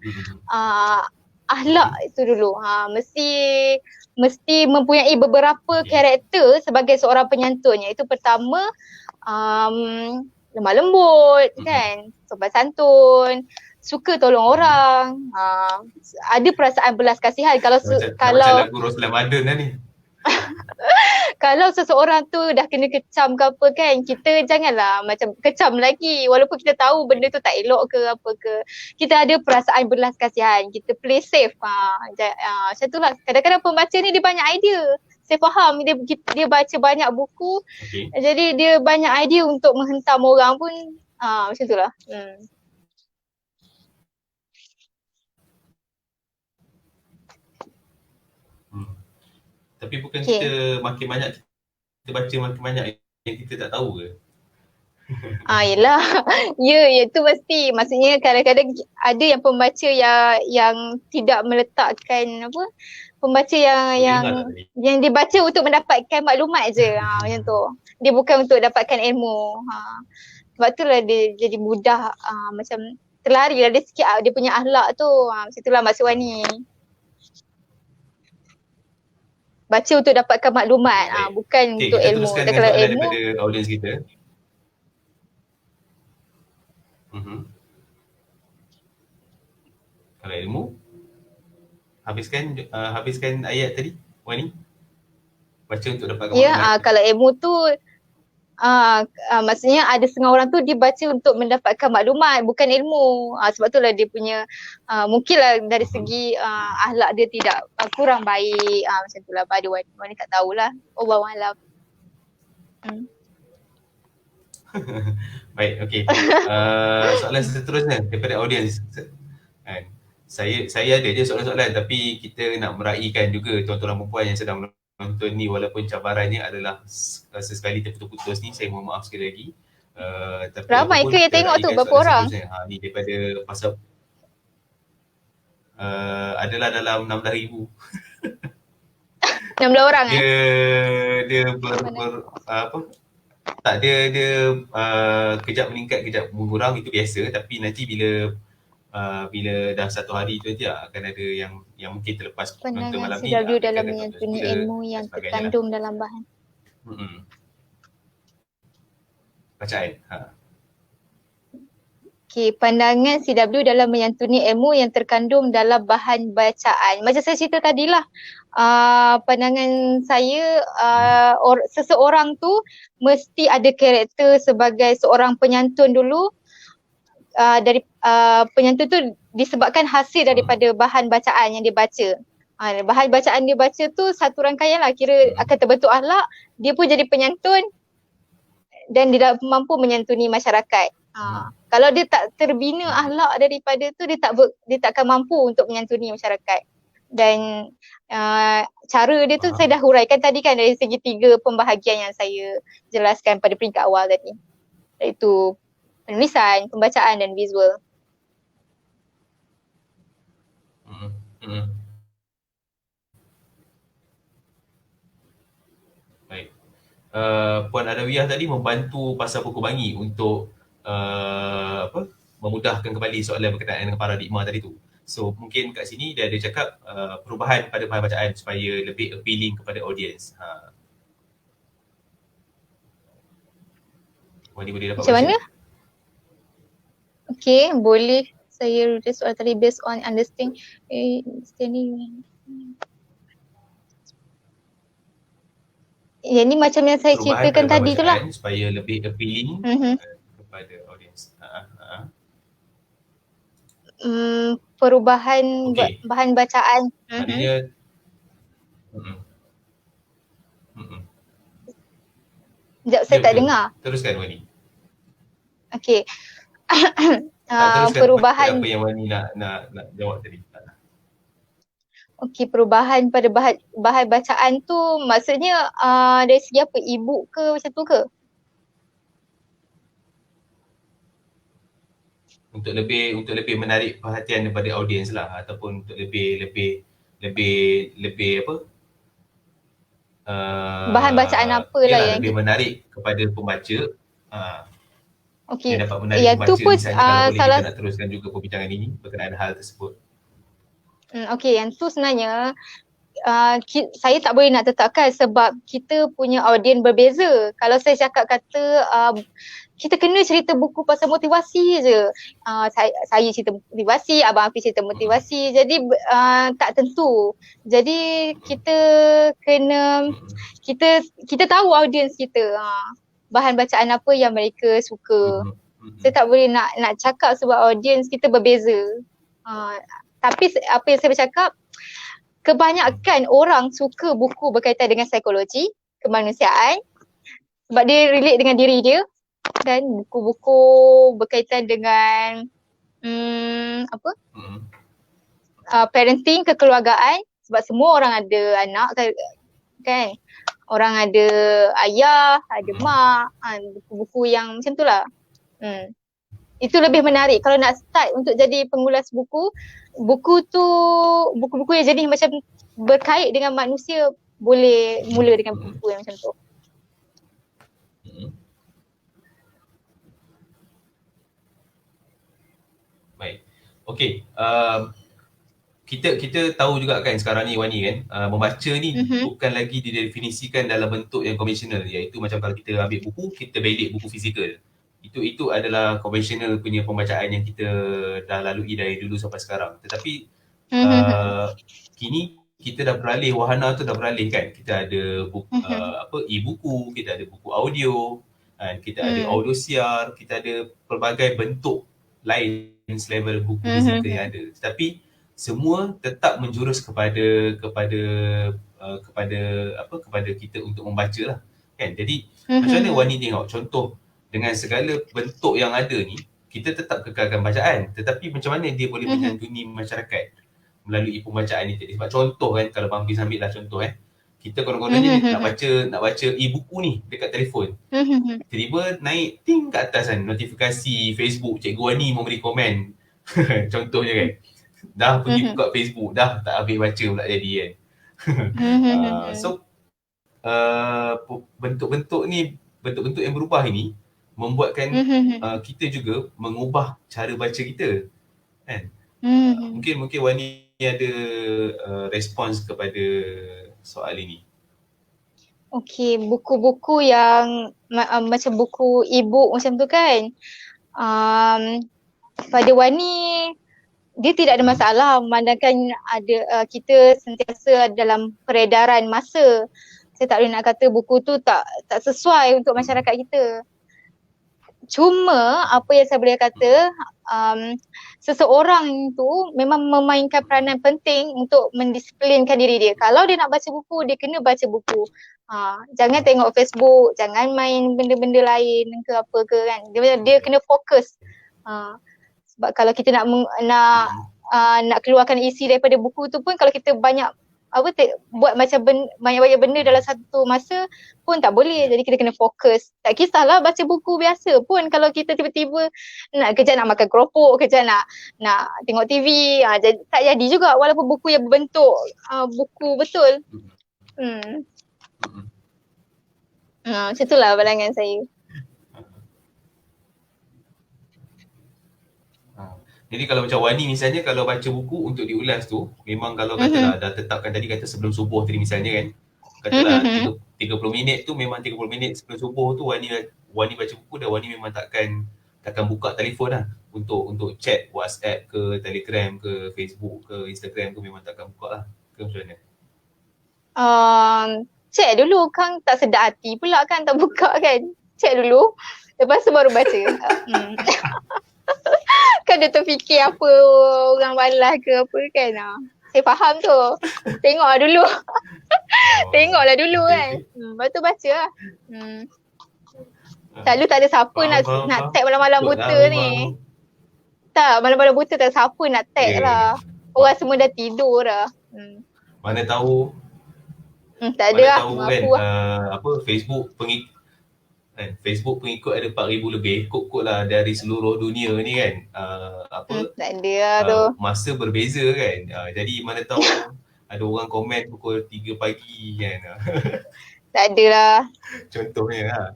akhlak itu dulu. Mesti mempunyai beberapa karakter sebagai seorang penyantun. Iaitu pertama, lemah lembut kan, sopan santun, suka tolong orang, ada perasaan belas kasihan. Kalau macam lagu Roslan Madun lah ni. Kalau seseorang tu dah kena kecam ke apa kan, kita janganlah macam kecam lagi walaupun kita tahu benda tu tak elok ke apa ke. Kita ada perasaan belas kasihan, kita play safe. Macam tu lah. Kadang-kadang pembaca ni dia banyak idea. Saya faham dia baca banyak buku, jadi dia banyak idea untuk menghentam orang pun. Macam tu lah. Tapi bukan kita makin banyak kita baca makin banyak yang kita tak tahu ke? Yelah. Ya, itu mesti. Maksudnya kadang-kadang ada yang pembaca yang tidak meletakkan apa, pembaca yang dibaca untuk mendapatkan maklumat je. Macam tu. Dia bukan untuk dapatkan ilmu. Sebab itulah dia jadi mudah macam terlari lah dia sikit dia punya akhlak tu. Macam itulah Maksud Wani. Baca untuk dapatkan maklumat, bukan untuk kita ilmu. teruskan Dan dengan kalau soalan ilmu, daripada audiens kita. Kalau ilmu, habiskan ayat tadi, Wani. Baca untuk dapatkan maklumat. Kalau ilmu tu maksudnya ada setengah orang tu dia baca untuk mendapatkan maklumat, bukan ilmu. Sebab itulah dia punya mungkinlah dari segi akhlak dia tidak kurang baik. Macam itulah pada Wani tak tahulah. Wallahualam. Baik, okey. Soalan seterusnya daripada audiens. Saya ada je soalan-soalan, tapi kita nak meraihkan juga tuan-tuan dan puan yang sedang menonton ni, walaupun cabarannya adalah sesekali terputus-putus ni, saya mohon maaf sekali lagi. Tapi ramai ke yang tengok tu? Berapa orang? Ni daripada pasal adalah dalam 16,000. 16 orang dia kejap meningkat, kejap mengurang, itu biasa. Tapi nanti bila dah satu hari tu nanti akan ada yang mungkin terlepas nonton malam ni. CW dalam menyantuni ilmu yang terkandung dalam bahan bacaan. Pandangan CW dalam menyantuni ilmu yang terkandung dalam bahan bacaan. Macam saya cerita tadilah, pandangan saya seseorang tu mesti ada karakter sebagai seorang penyantun dulu. Dari penyantun tu disebabkan hasil daripada bahan bacaan yang dia baca. Bahan bacaan dia baca tu satu rangkaian lah, kira akan terbentuk akhlak, dia pun jadi penyantun dan dia mampu menyantuni masyarakat. Kalau dia tak terbina akhlak daripada tu, dia tak akan mampu untuk menyantuni masyarakat. Dan cara dia tu saya dah huraikan tadi kan, dari segi 3 pembahagian yang saya jelaskan pada peringkat awal tadi, iaitu penulisan, pembacaan dan visual. Baik. Puan Adawiyah tadi membantu pasal Pokok Bangi untuk memudahkan kembali soalan berkenaan dengan paradigma tadi tu. So mungkin kat sini dia ada cakap perubahan pada bahan bacaan supaya lebih appealing kepada audience. Wani boleh dapat Macam baca? mana? Okay, boleh saya reduce soal tadi based on understanding. Yang ni macam yang saya Perubahan ceritakan pada bahan tadi tu lah. bacaan supaya lebih appealing Mhm. kepada audience. Perubahan Okey. bahan bacaan. Maknanya mm-mm. Mm-mm. Sekejap, saya Ya tak betul. dengar. Teruskan Wani. Okay. Tak teruskan Perubahan, apa yang Wani nak jawab tadi. okay, perubahan pada bahan bacaan tu maksudnya dari segi apa? E-book ke macam tu ke? Untuk lebih menarik perhatian daripada audiens lah, ataupun untuk lebih apa, Bahan bacaan apa lah yalah, yang lebih menarik kepada pembaca, yang okay. dapat menarik Yang tu pembaca. pun Misalnya kalau boleh salah. kita nak teruskan juga perbincangan ini berkenaan hal tersebut. Okay, yang tu sebenarnya saya tak boleh nak tetapkan sebab kita punya audien berbeza. Kalau saya cakap kata kita kena cerita buku pasal motivasi je. Saya cerita motivasi, Abang Hafiz cerita motivasi. Jadi tak tentu. Jadi kita kena kita tahu audiens kita. Bahan bacaan apa yang mereka suka. Saya tak boleh nak cakap sebab audiens kita berbeza. Tapi apa yang saya bercakap, kebanyakan orang suka buku berkaitan dengan psikologi, kemanusiaan sebab dia relate dengan diri dia, dan buku-buku berkaitan dengan parenting, kekeluargaan sebab semua orang ada anak kan. Orang ada ayah, ada mak, buku-buku yang macam tu lah. Itu lebih menarik. Kalau nak start untuk jadi pengulas buku yang jenis macam berkait dengan manusia, boleh mula dengan buku yang macam tu. Baik. Okey, kita tahu juga kan sekarang ni Wani kan, membaca ni bukan lagi didefinisikan dalam bentuk yang konvensional, iaitu macam kalau kita ambil buku, kita belik buku fizikal. Itu adalah konvensional punya pembacaan yang kita dah lalui dari dulu sampai sekarang. Tetapi kini kita dah beralih, wahana tu dah beralih kan. Kita ada buku, e-buku, kita ada buku audio, kita ada audio siar, kita ada pelbagai bentuk lain selevel buku fizikal yang ada. Tetapi semua tetap menjurus kepada kita untuk membaca lah kan. Jadi macam mana Wani tengok contoh dengan segala bentuk yang ada ni, kita tetap kekalkan bacaan, tetapi macam mana dia boleh menyantuni masyarakat melalui pembacaan ni tadi. Sebab contoh kan, kalau Bang Fiz ambil lah contoh kita kononnya nak baca e-buku ni dekat telefon, tiba-tiba naik ting kat atas kan notifikasi Facebook, Cikgu Wani memberi komen contohnya kan, dah pergi buka Facebook, dah tak habis baca pula jadi kan. So bentuk-bentuk yang berubah ini membuatkan kita juga mengubah cara baca kita kan. Mungkin Wani ada respons kepada soal ini. Okay, buku-buku yang macam buku e-book macam tu kan, pada Wani dia tidak ada masalah memandangkan ada kita sentiasa dalam peredaran masa. Saya tak boleh nak kata buku tu tak sesuai untuk masyarakat kita. Cuma apa yang saya boleh kata, seseorang tu memang memainkan peranan penting untuk mendisiplinkan diri dia. Kalau dia nak baca buku, dia kena baca buku. Jangan tengok Facebook, jangan main benda-benda lain ke apa ke kan. Dia kena fokus. Sebab kalau kita nak keluarkan isi daripada buku tu pun, kalau kita banyak buat macam banyak-banyak benda dalam satu masa pun tak boleh. Jadi kita kena fokus. Tak kisahlah baca buku biasa pun, kalau kita tiba-tiba kejap nak makan keropok, kejap nak tengok TV, tak jadi juga walaupun buku yang berbentuk buku betul. Macam itulah pandangan saya. Jadi kalau macam Wani misalnya, kalau baca buku untuk diulas tu, memang kalau Mhm. katalah dah tetapkan tadi, kata sebelum subuh tadi misalnya kan, katalah Mhm. 30 minit tu memang 30 minit sebelum subuh tu Wani baca buku, dan Wani memang takkan buka telefon lah untuk chat WhatsApp ke, Telegram ke, Facebook ke, Instagram ke, memang takkan buka lah. Ke macam mana? Check dulu kan, tak sedar hati pula kan tak buka kan. Check dulu. Lepas tu baru baca. Kan dia terfikir apa orang balas ke apa kan. Saya faham tu. Tengok dulu. Oh, Tengoklah dulu okay, kan. okay. Lepas tu baca lah. Hmm. Ah, Selalu tak ada siapa faham, nak faham, nak faham. tag malam-malam Betul lah buta memang. ni. Tak, malam-malam buta tak siapa nak tag Ya, yeah. lah. Orang semua dah tidur dah. Mana tahu, Tak ada mana lah. tahu kan, Mampu lah. apa, Facebook pengikut ada 4,000 lebih, kod-kod lah dari seluruh dunia ni kan. Apa, Tak ada lah tu. masa berbeza kan. Jadi mana tahu ada orang komen pukul 3 pagi kan. Tak ada lah. Contohnya lah.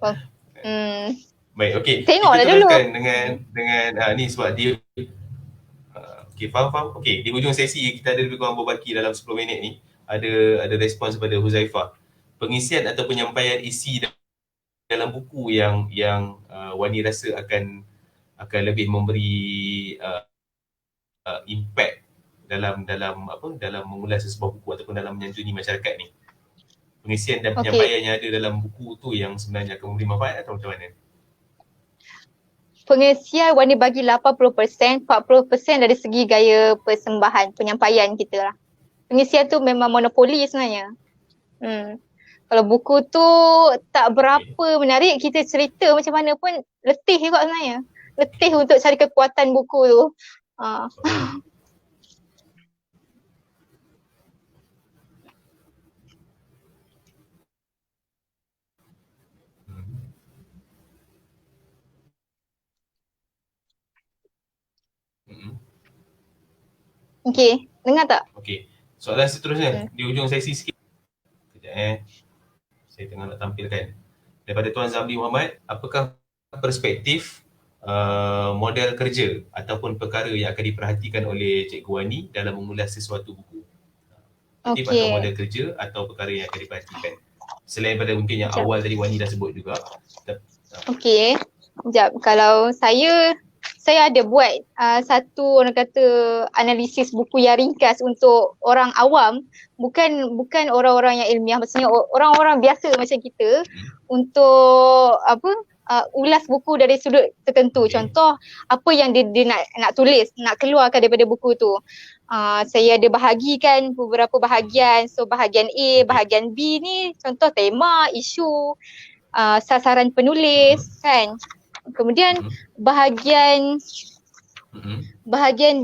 Hmm. Baik, okey. Kita Tengoklah dulu. teruskan dengan ni sebab dia okey, faham. Okey, di hujung sesi kita ada lebih kurang berbaki dalam 10 minit ni. Ada respons pada Huzaifah. Pengisian atau penyampaian isi dalam buku yang Wani rasa akan lebih memberi impact dalam mengulas sebuah buku ataupun dalam menyantuni masyarakat ni. Pengisian dan Okey. penyampaian yang ada dalam buku tu yang sebenarnya akan memberi manfaat atau macam mana? Pengisian Wani bagi 80%, 40% dari segi gaya persembahan, penyampaian kita lah. Pengisian tu memang monopoli sebenarnya. Kalau buku tu tak berapa menarik, kita cerita macam mana pun letih juga sebenarnya. Letih untuk cari kekuatan buku tu. Okey, dengar tak? Okey. Soalan seterusnya di hujung sesi sikit. Kejap saya tengah nak tampilkan. Daripada Tuan Zamli Muhammad, apakah perspektif model kerja ataupun perkara yang akan diperhatikan oleh Cikgu Wani dalam mengulas sesuatu buku? Perspektif atau model kerja atau perkara yang akan diperhatikan? Selain pada mungkin yang awal tadi Wani dah sebut juga. Okey. Sekejap. Kalau saya ada buat satu orang kata analisis buku yang ringkas untuk orang awam, bukan orang-orang yang ilmiah, maksudnya orang-orang biasa macam kita untuk ulas buku dari sudut tertentu. Contoh apa yang dia nak tulis, nak keluarkan daripada buku tu. Saya ada bahagikan beberapa bahagian. So bahagian A, bahagian B ni contoh tema, isu, sasaran penulis kan. Kemudian bahagian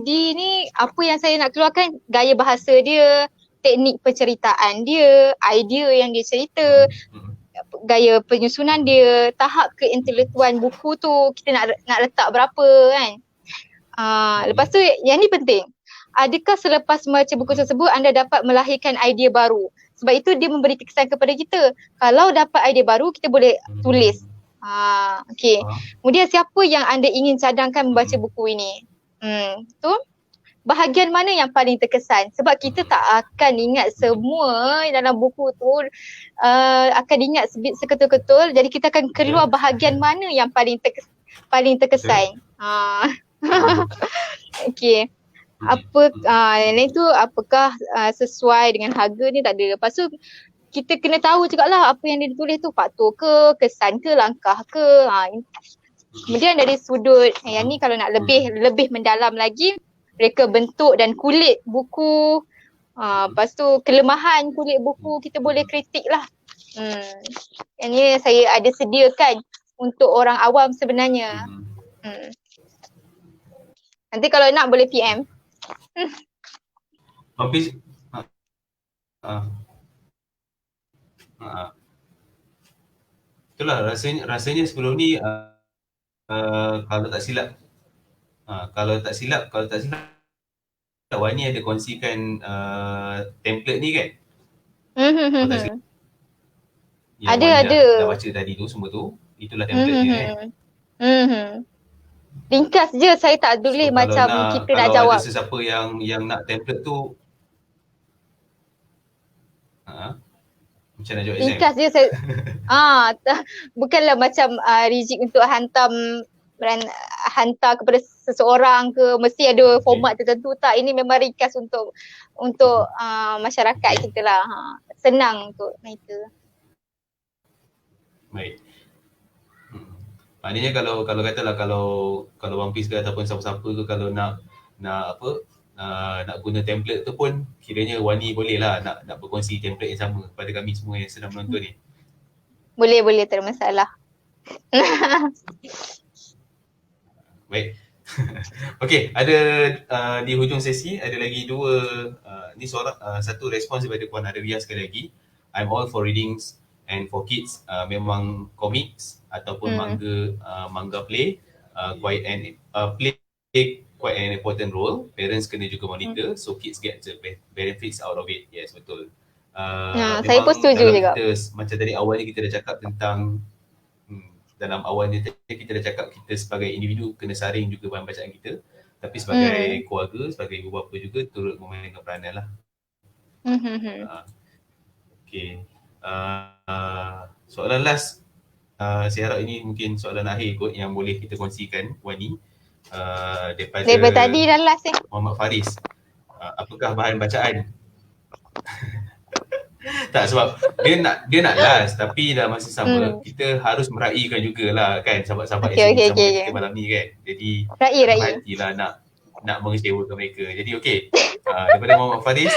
D ni apa yang saya nak keluarkan, gaya bahasa dia, teknik penceritaan dia, idea yang dia cerita, gaya penyusunan dia, tahap keintelektuan buku tu kita nak letak berapa kan. Lepas tu yang ni penting. Adakah selepas membaca buku tersebut anda dapat melahirkan idea baru? Sebab itu dia memberi kesan kepada kita. Kalau dapat idea baru kita boleh tulis. Okay. Kemudian siapa yang anda ingin cadangkan membaca buku ini? Tu bahagian mana yang paling terkesan? Sebab kita tak akan ingat semua dalam buku tu, akan ingat seketul-ketul. Jadi kita akan keluar bahagian mana yang paling terkesan. Okay. Yang lain tu apakah sesuai dengan harga ni, tak ada. Lepas tu kita kena tahu juga lah apa yang dia tulis tu faktor ke, kesan ke, langkah ke. Kemudian dari sudut yang ni kalau nak lebih mendalam lagi, reka bentuk dan kulit buku. Lepas tu kelemahan kulit buku kita boleh kritik lah. Yang ni saya ada sediakan untuk orang awam sebenarnya. Nanti kalau nak boleh PM. Habis itulah rasanya sebelum ni kalau tak silap Wani ada kongsikan template ni kan? Kalau tak silap, yang ada. Wani dah baca tadi tu semua tu, itulah template dia kan? Ringkas je, saya tak boleh So macam kita nak kalau ada jawab. sesiapa yang nak template tu, macam nak jawab exam. Ringkas je saya. Bukanlah macam rigid untuk hantar kepada seseorang ke, mesti ada format tertentu, tak. Ini memang ringkas untuk masyarakat kita lah. Senang untuk mereka. Baik. Maknanya kalau katalah kalau One Piece ke ataupun siapa-siapa ke kalau nak guna template tu pun kiranya Wani boleh lah nak berkongsi template yang sama kepada kami semua yang sedang menonton ni. Boleh, tak ada masalah. Baik. Okey, ada di hujung sesi ada lagi dua ni satu respons daripada Puan Adawiyah sekali lagi. I'm all for readings and for kids memang comics ataupun manga play quite an important role. Parents kena juga monitor so kids get the benefits out of it. Yes, betul. Saya pun setuju juga. Macam tadi awalnya kita dah cakap tentang dalam awalnya kita dah cakap kita sebagai individu kena saring juga bahan bacaan kita, tapi sebagai keluarga, sebagai ibu bapa juga turut memainkan peranan lah. Okay. Soalan last, saya harap ini mungkin soalan akhir kot yang boleh kita kongsikan, Wani, daripada tadi dah last Muhammad Faris. Apakah bahan bacaan? Tak, sebab dia nak last tapi dalam masa sama kita harus meraihkan jugalah kan sahabat-sahabat yang sama kita malam ni kan. Jadi hatilah nak mengecewakan mereka. Jadi daripada Muhammad Faris,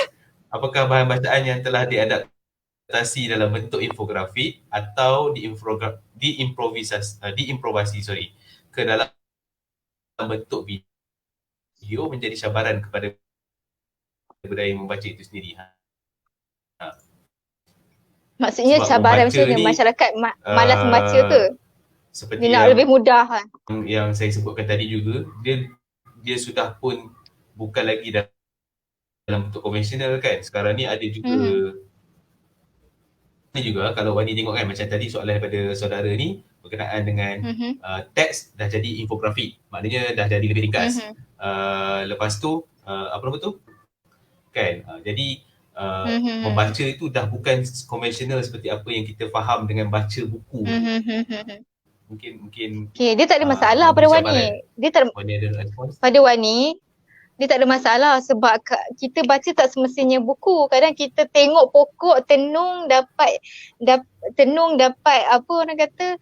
apakah bahan bacaan yang telah diadaptasi dalam bentuk infografik atau diimprovisasi ke dalam bentuk video menjadi cabaran kepada budaya membaca itu sendiri? Maksudnya cabaran macamnya masyarakat malas membaca ke? Seperti dia nak lebih mudah kan? Yang saya sebutkan tadi juga, dia sudah pun bukan lagi dalam bentuk konvensional kan. Sekarang ni ada juga juga kalau Wani tengok kan macam tadi soalan daripada saudara ni berkenaan dengan teks dah jadi infografik. Maknanya dah jadi lebih ringkas. Lepas tu apa nama tu? Kan? Jadi membaca itu dah bukan konvensional seperti apa yang kita faham dengan baca buku. Mungkin dia tak ada masalah pada Wani. Pada Wani dia tak ada masalah sebab kita baca tak semestinya buku. Kadang kita tengok pokok tenung dapat apa orang kata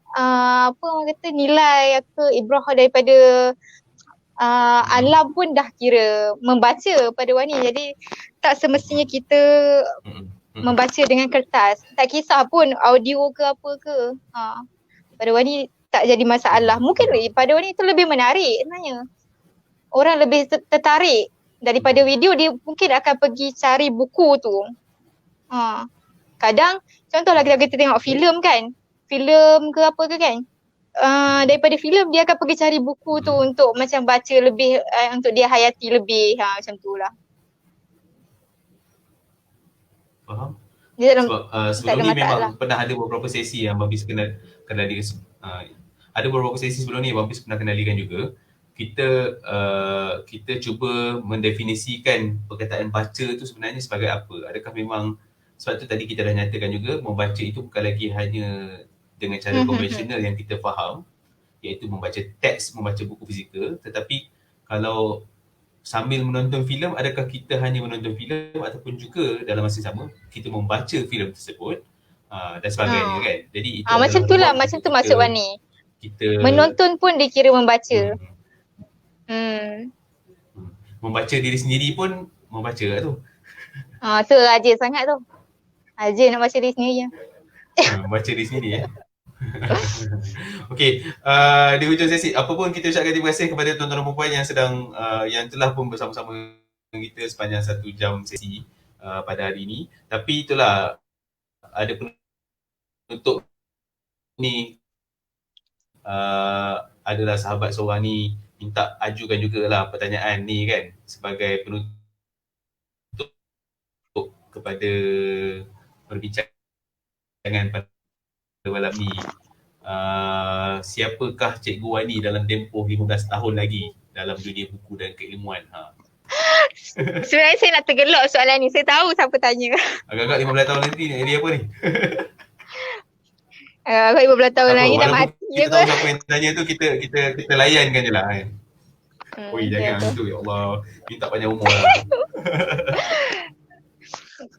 apa orang kata nilai atau ibrah daripada alam pun dah kira membaca pada Wani. Jadi tak semestinya kita membaca dengan kertas. Tak kisah pun audio ke apa ke. Pada Wani tak jadi masalah. Mungkin pada Wani itu lebih menarik sebenarnya. Orang lebih tertarik daripada video, dia mungkin akan pergi cari buku tu. Kadang contohlah kita tengok filem kan. Filem ke apa ke kan. Daripada filem dia akan pergi cari buku tu untuk macam baca lebih, untuk dia hayati lebih, macam tu lah. Faham? Sebab sebelum ni memang pernah ada beberapa sesi yang Babis kendalikan. Ada beberapa sesi sebelum ni Babis pernah kendalikan juga. Kita cuba mendefinisikan perkataan baca tu sebenarnya sebagai apa. Adakah memang, sebab tu tadi kita dah nyatakan juga membaca itu bukan lagi hanya dengan cara konvensional yang kita faham, iaitu membaca teks, membaca buku fizikal, tetapi kalau sambil menonton filem, adakah kita hanya menonton filem ataupun juga dalam masa sama kita membaca filem tersebut dan sebagainya kan. Jadi itu macam tu lah, macam tu maksud Wani. Menonton pun dikira membaca. Membaca diri sendiri pun membaca lah tu. Tu rajin sangat tu. Rajin nak baca diri sendiri. Baca diri sendiri Okey, di hujung sesi apa pun kita ucapkan terima kasih kepada tuan-tuan dan puan yang sedang yang telah pun bersama-sama kita sepanjang 1 jam sesi pada hari ini. Tapi itulah ada penutup ni adalah sahabat seorang ni minta ajukan jugalah pertanyaan ni kan sebagai penutup kepada perbincangan pada malam ni. siapakah Cikgu Wani dalam tempoh 15 tahun lagi dalam dunia buku dan keilmuan? Sebenarnya saya nak tergelak soalan ni. Saya tahu siapa tanya. Agak-agak 15 tahun nanti dia apa ni? Aku 15 tahun Tak apa, lagi dah walaupun mati kita je tahu kot. siapa yang tanya tu, kita layankan je lah kan. Oi, Okay, jangan betul. tu, ya Allah. Minta panjang umur lah.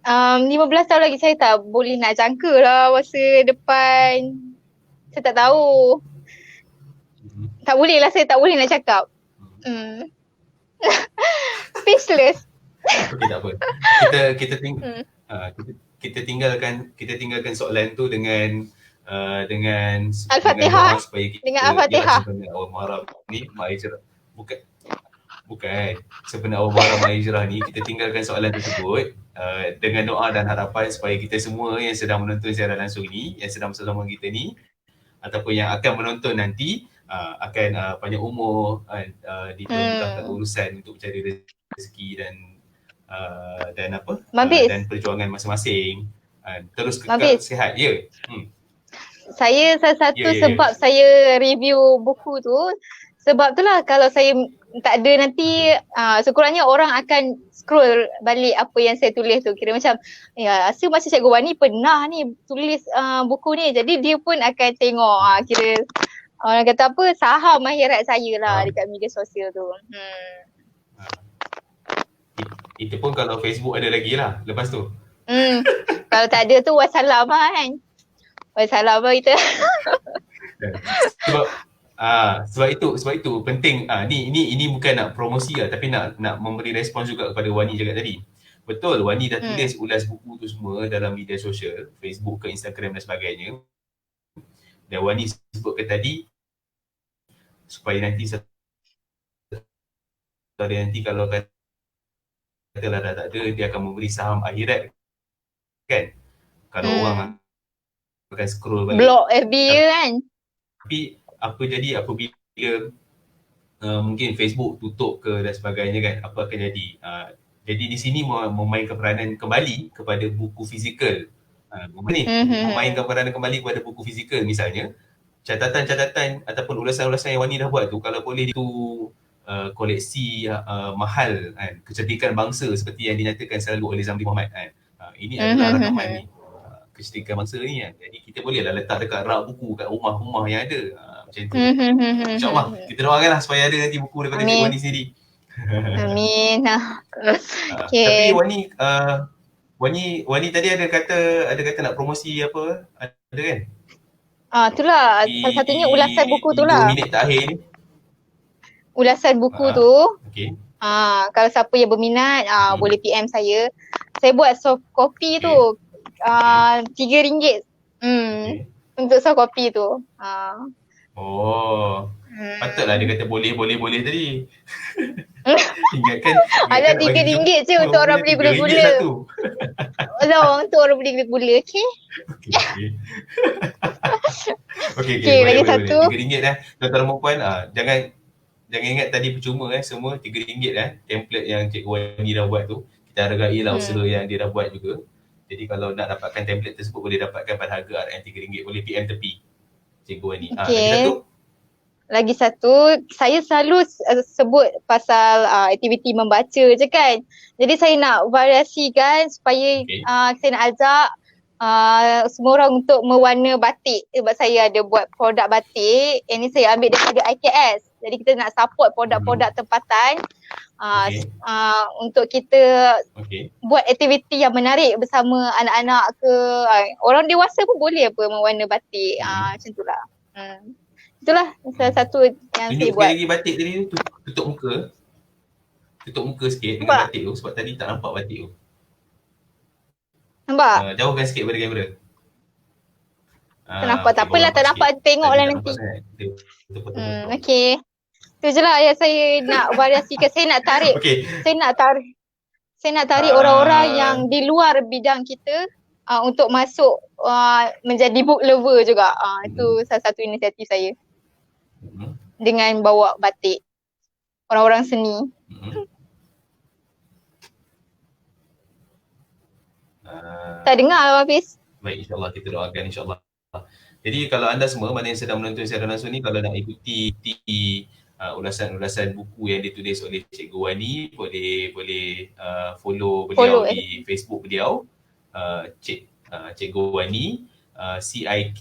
15 tahun lagi saya tak boleh nak jangka lah masa depan. Saya tak tahu. Tak boleh lah, saya tak boleh nak cakap. Speechless. Okey, tak apa. Kita kita tinggalkan soalan tu dengan Al-Fatihah. doa supaya kita Dengan Al-Fatihah. sebenarnya awal Muharram ni Mak Hijrah bukan sebenarnya awal Muharram Mak Hijrah ni kita tinggalkan soalan tersebut dengan doa dan harapan supaya kita semua yang sedang menonton siaran langsung ni, yang sedang bersama kita ni ataupun yang akan menonton nanti akan panjang umur, dipermudahkan urusan untuk mencari rezeki dan apa dan perjuangan masing-masing, terus kekal sihat. Saya salah satu sebab saya review buku tu, sebab tu lah kalau saya tak ada nanti sekurangnya orang akan scroll balik apa yang saya tulis tu. Kira macam rasa macam Cikgu Wani pernah ni tulis buku ni, jadi dia pun akan tengok kira orang kata apa, saham akhirat saya lah dekat media sosial tu. Itu pun kalau Facebook ada lagi lah lepas tu. Kalau tak ada tu wassalam lah kan. Wassalam lah kita. Sebab itu penting. Ini bukan nak promosi lah, tapi nak memberi respons juga kepada Wani cakap tadi. Betul, Wani dah tulis ulas buku tu semua dalam media sosial, Facebook ke Instagram dan sebagainya. Dan Wani sebutkan tadi supaya nanti kalau katalah dah tak ada, dia akan memberi saham akhirat kan. Kalau orang akan scroll balik blog FB kan. Tapi apa jadi apabila mungkin Facebook tutup ke dan sebagainya kan, apa akan jadi? Jadi di sini memainkan peranan kembali kepada buku fizikal. Memainkan peranan kembali kepada buku fizikal, misalnya catatan-catatan ataupun ulasan-ulasan yang Wani dah buat tu, kalau boleh itu koleksi mahal kan, kecerdikan bangsa seperti yang dinyatakan selalu oleh Zamri Muhammad kan. Ini adalah rakaman ni, kecerdikan bangsa ni kan. Jadi kita boleh lah letak dekat rak buku kat rumah-rumah yang ada, macam tu. InsyaAllah kita doakan lah supaya ada nanti buku daripada Cikgu Wani sendiri. Amin. Tapi Wani tadi ada kata nak promosi apa, ada kan? Itulah salah satunya ulasan buku tu lah. 2 minit terakhir ni. Ulasan buku tu. Okay. Kalau siapa yang berminat boleh PM saya. Saya buat soft copy tu RM3. Untuk soft copy tu. Patutlah dia kata boleh tadi. Ingatkan ada RM3 je untuk orang beli gula-gula. Untuk orang beli gula-gula, okey? Okey, lagi satu. RM3 dah. Tuan-tuan dan puan, jangan ingat tadi percuma semua RM3 template yang Cikgu Wani dah buat tu. Kita hargai lah usaha yang dia dah buat juga. Jadi kalau nak dapatkan template tersebut boleh dapatkan pada harga RM3. Boleh PM tepi Cikgu Wani. Lagi satu, saya selalu sebut pasal aktiviti membaca je kan. Jadi saya nak variasikan supaya saya nak ajak semua orang untuk mewarna batik. Sebab saya ada buat produk batik. Ini saya ambil daripada IKS. Jadi kita nak support produk-produk tempatan untuk kita buat aktiviti yang menarik bersama anak-anak ke orang dewasa pun boleh mewarna batik. Macam itulah. Itulah salah satu yang saya buat. Lagi batik tadi tu, tutup muka sikit dengan batik tu, sebab tadi tak nampak batik tu. Nampak? Jauhkan sikit pada kamera. Tak apalah, tak nampak, tengoklah nanti. Okey. Itu je lah yang saya nak variasikan. Saya nak tarik. Saya nak tarik orang-orang yang di luar bidang kita untuk masuk menjadi book lover juga. Itu salah satu inisiatif saya. Dengan bawa batik. Orang-orang seni. Tak dengar Hafiz. Baik, insyaAllah kita doakan insyaAllah Jadi kalau anda semua mana yang sedang menonton secara langsung ni, kalau nak ikuti ulasan-ulasan buku yang ditulis oleh Cikgu Wani, boleh follow beliau Follow di Facebook beliau, Cikgu Wani, CIK,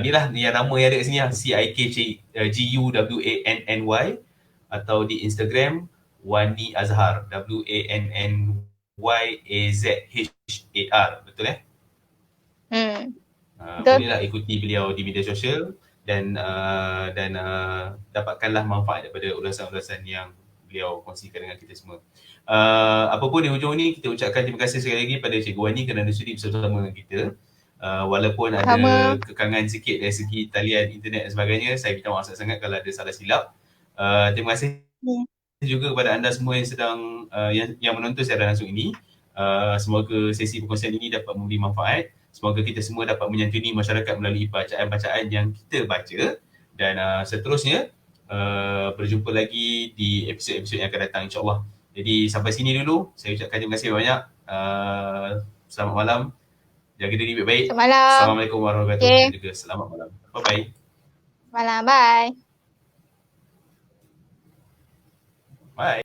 ni lah yang nama yang ada kat sini lah, CIKGUWANNY, atau di Instagram Wani Azhar, WANNYAZHAR, betul Hmm. Betul. Bolehlah ikuti beliau di media sosial dan dapatkanlah manfaat daripada ulasan-ulasan yang beliau kongsikan dengan kita semua. Apa pun di hujung ni, kita ucapkan terima kasih sekali lagi pada Cikgu Wani kerana sudi bersama-sama dengan kita. Walaupun ada kekangan sikit dari segi talian internet dan sebagainya, saya minta maaf sangat kalau ada salah silap. Terima kasih juga kepada anda semua yang sedang yang menonton secara langsung ini. Semoga sesi perkongsian ini dapat memberi manfaat. Semoga kita semua dapat menyantuni masyarakat melalui bacaan-bacaan yang kita baca. Dan seterusnya, berjumpa lagi di episod-episod yang akan datang, insyaAllah. Jadi sampai sini dulu. Saya ucapkan terima kasih banyak. Selamat malam. Jaga diri baik-baik. Selamat malam. Assalamualaikum warahmatullahi wabarakatuh. Dan juga selamat malam. Bye-bye. Malam, bye. Bye.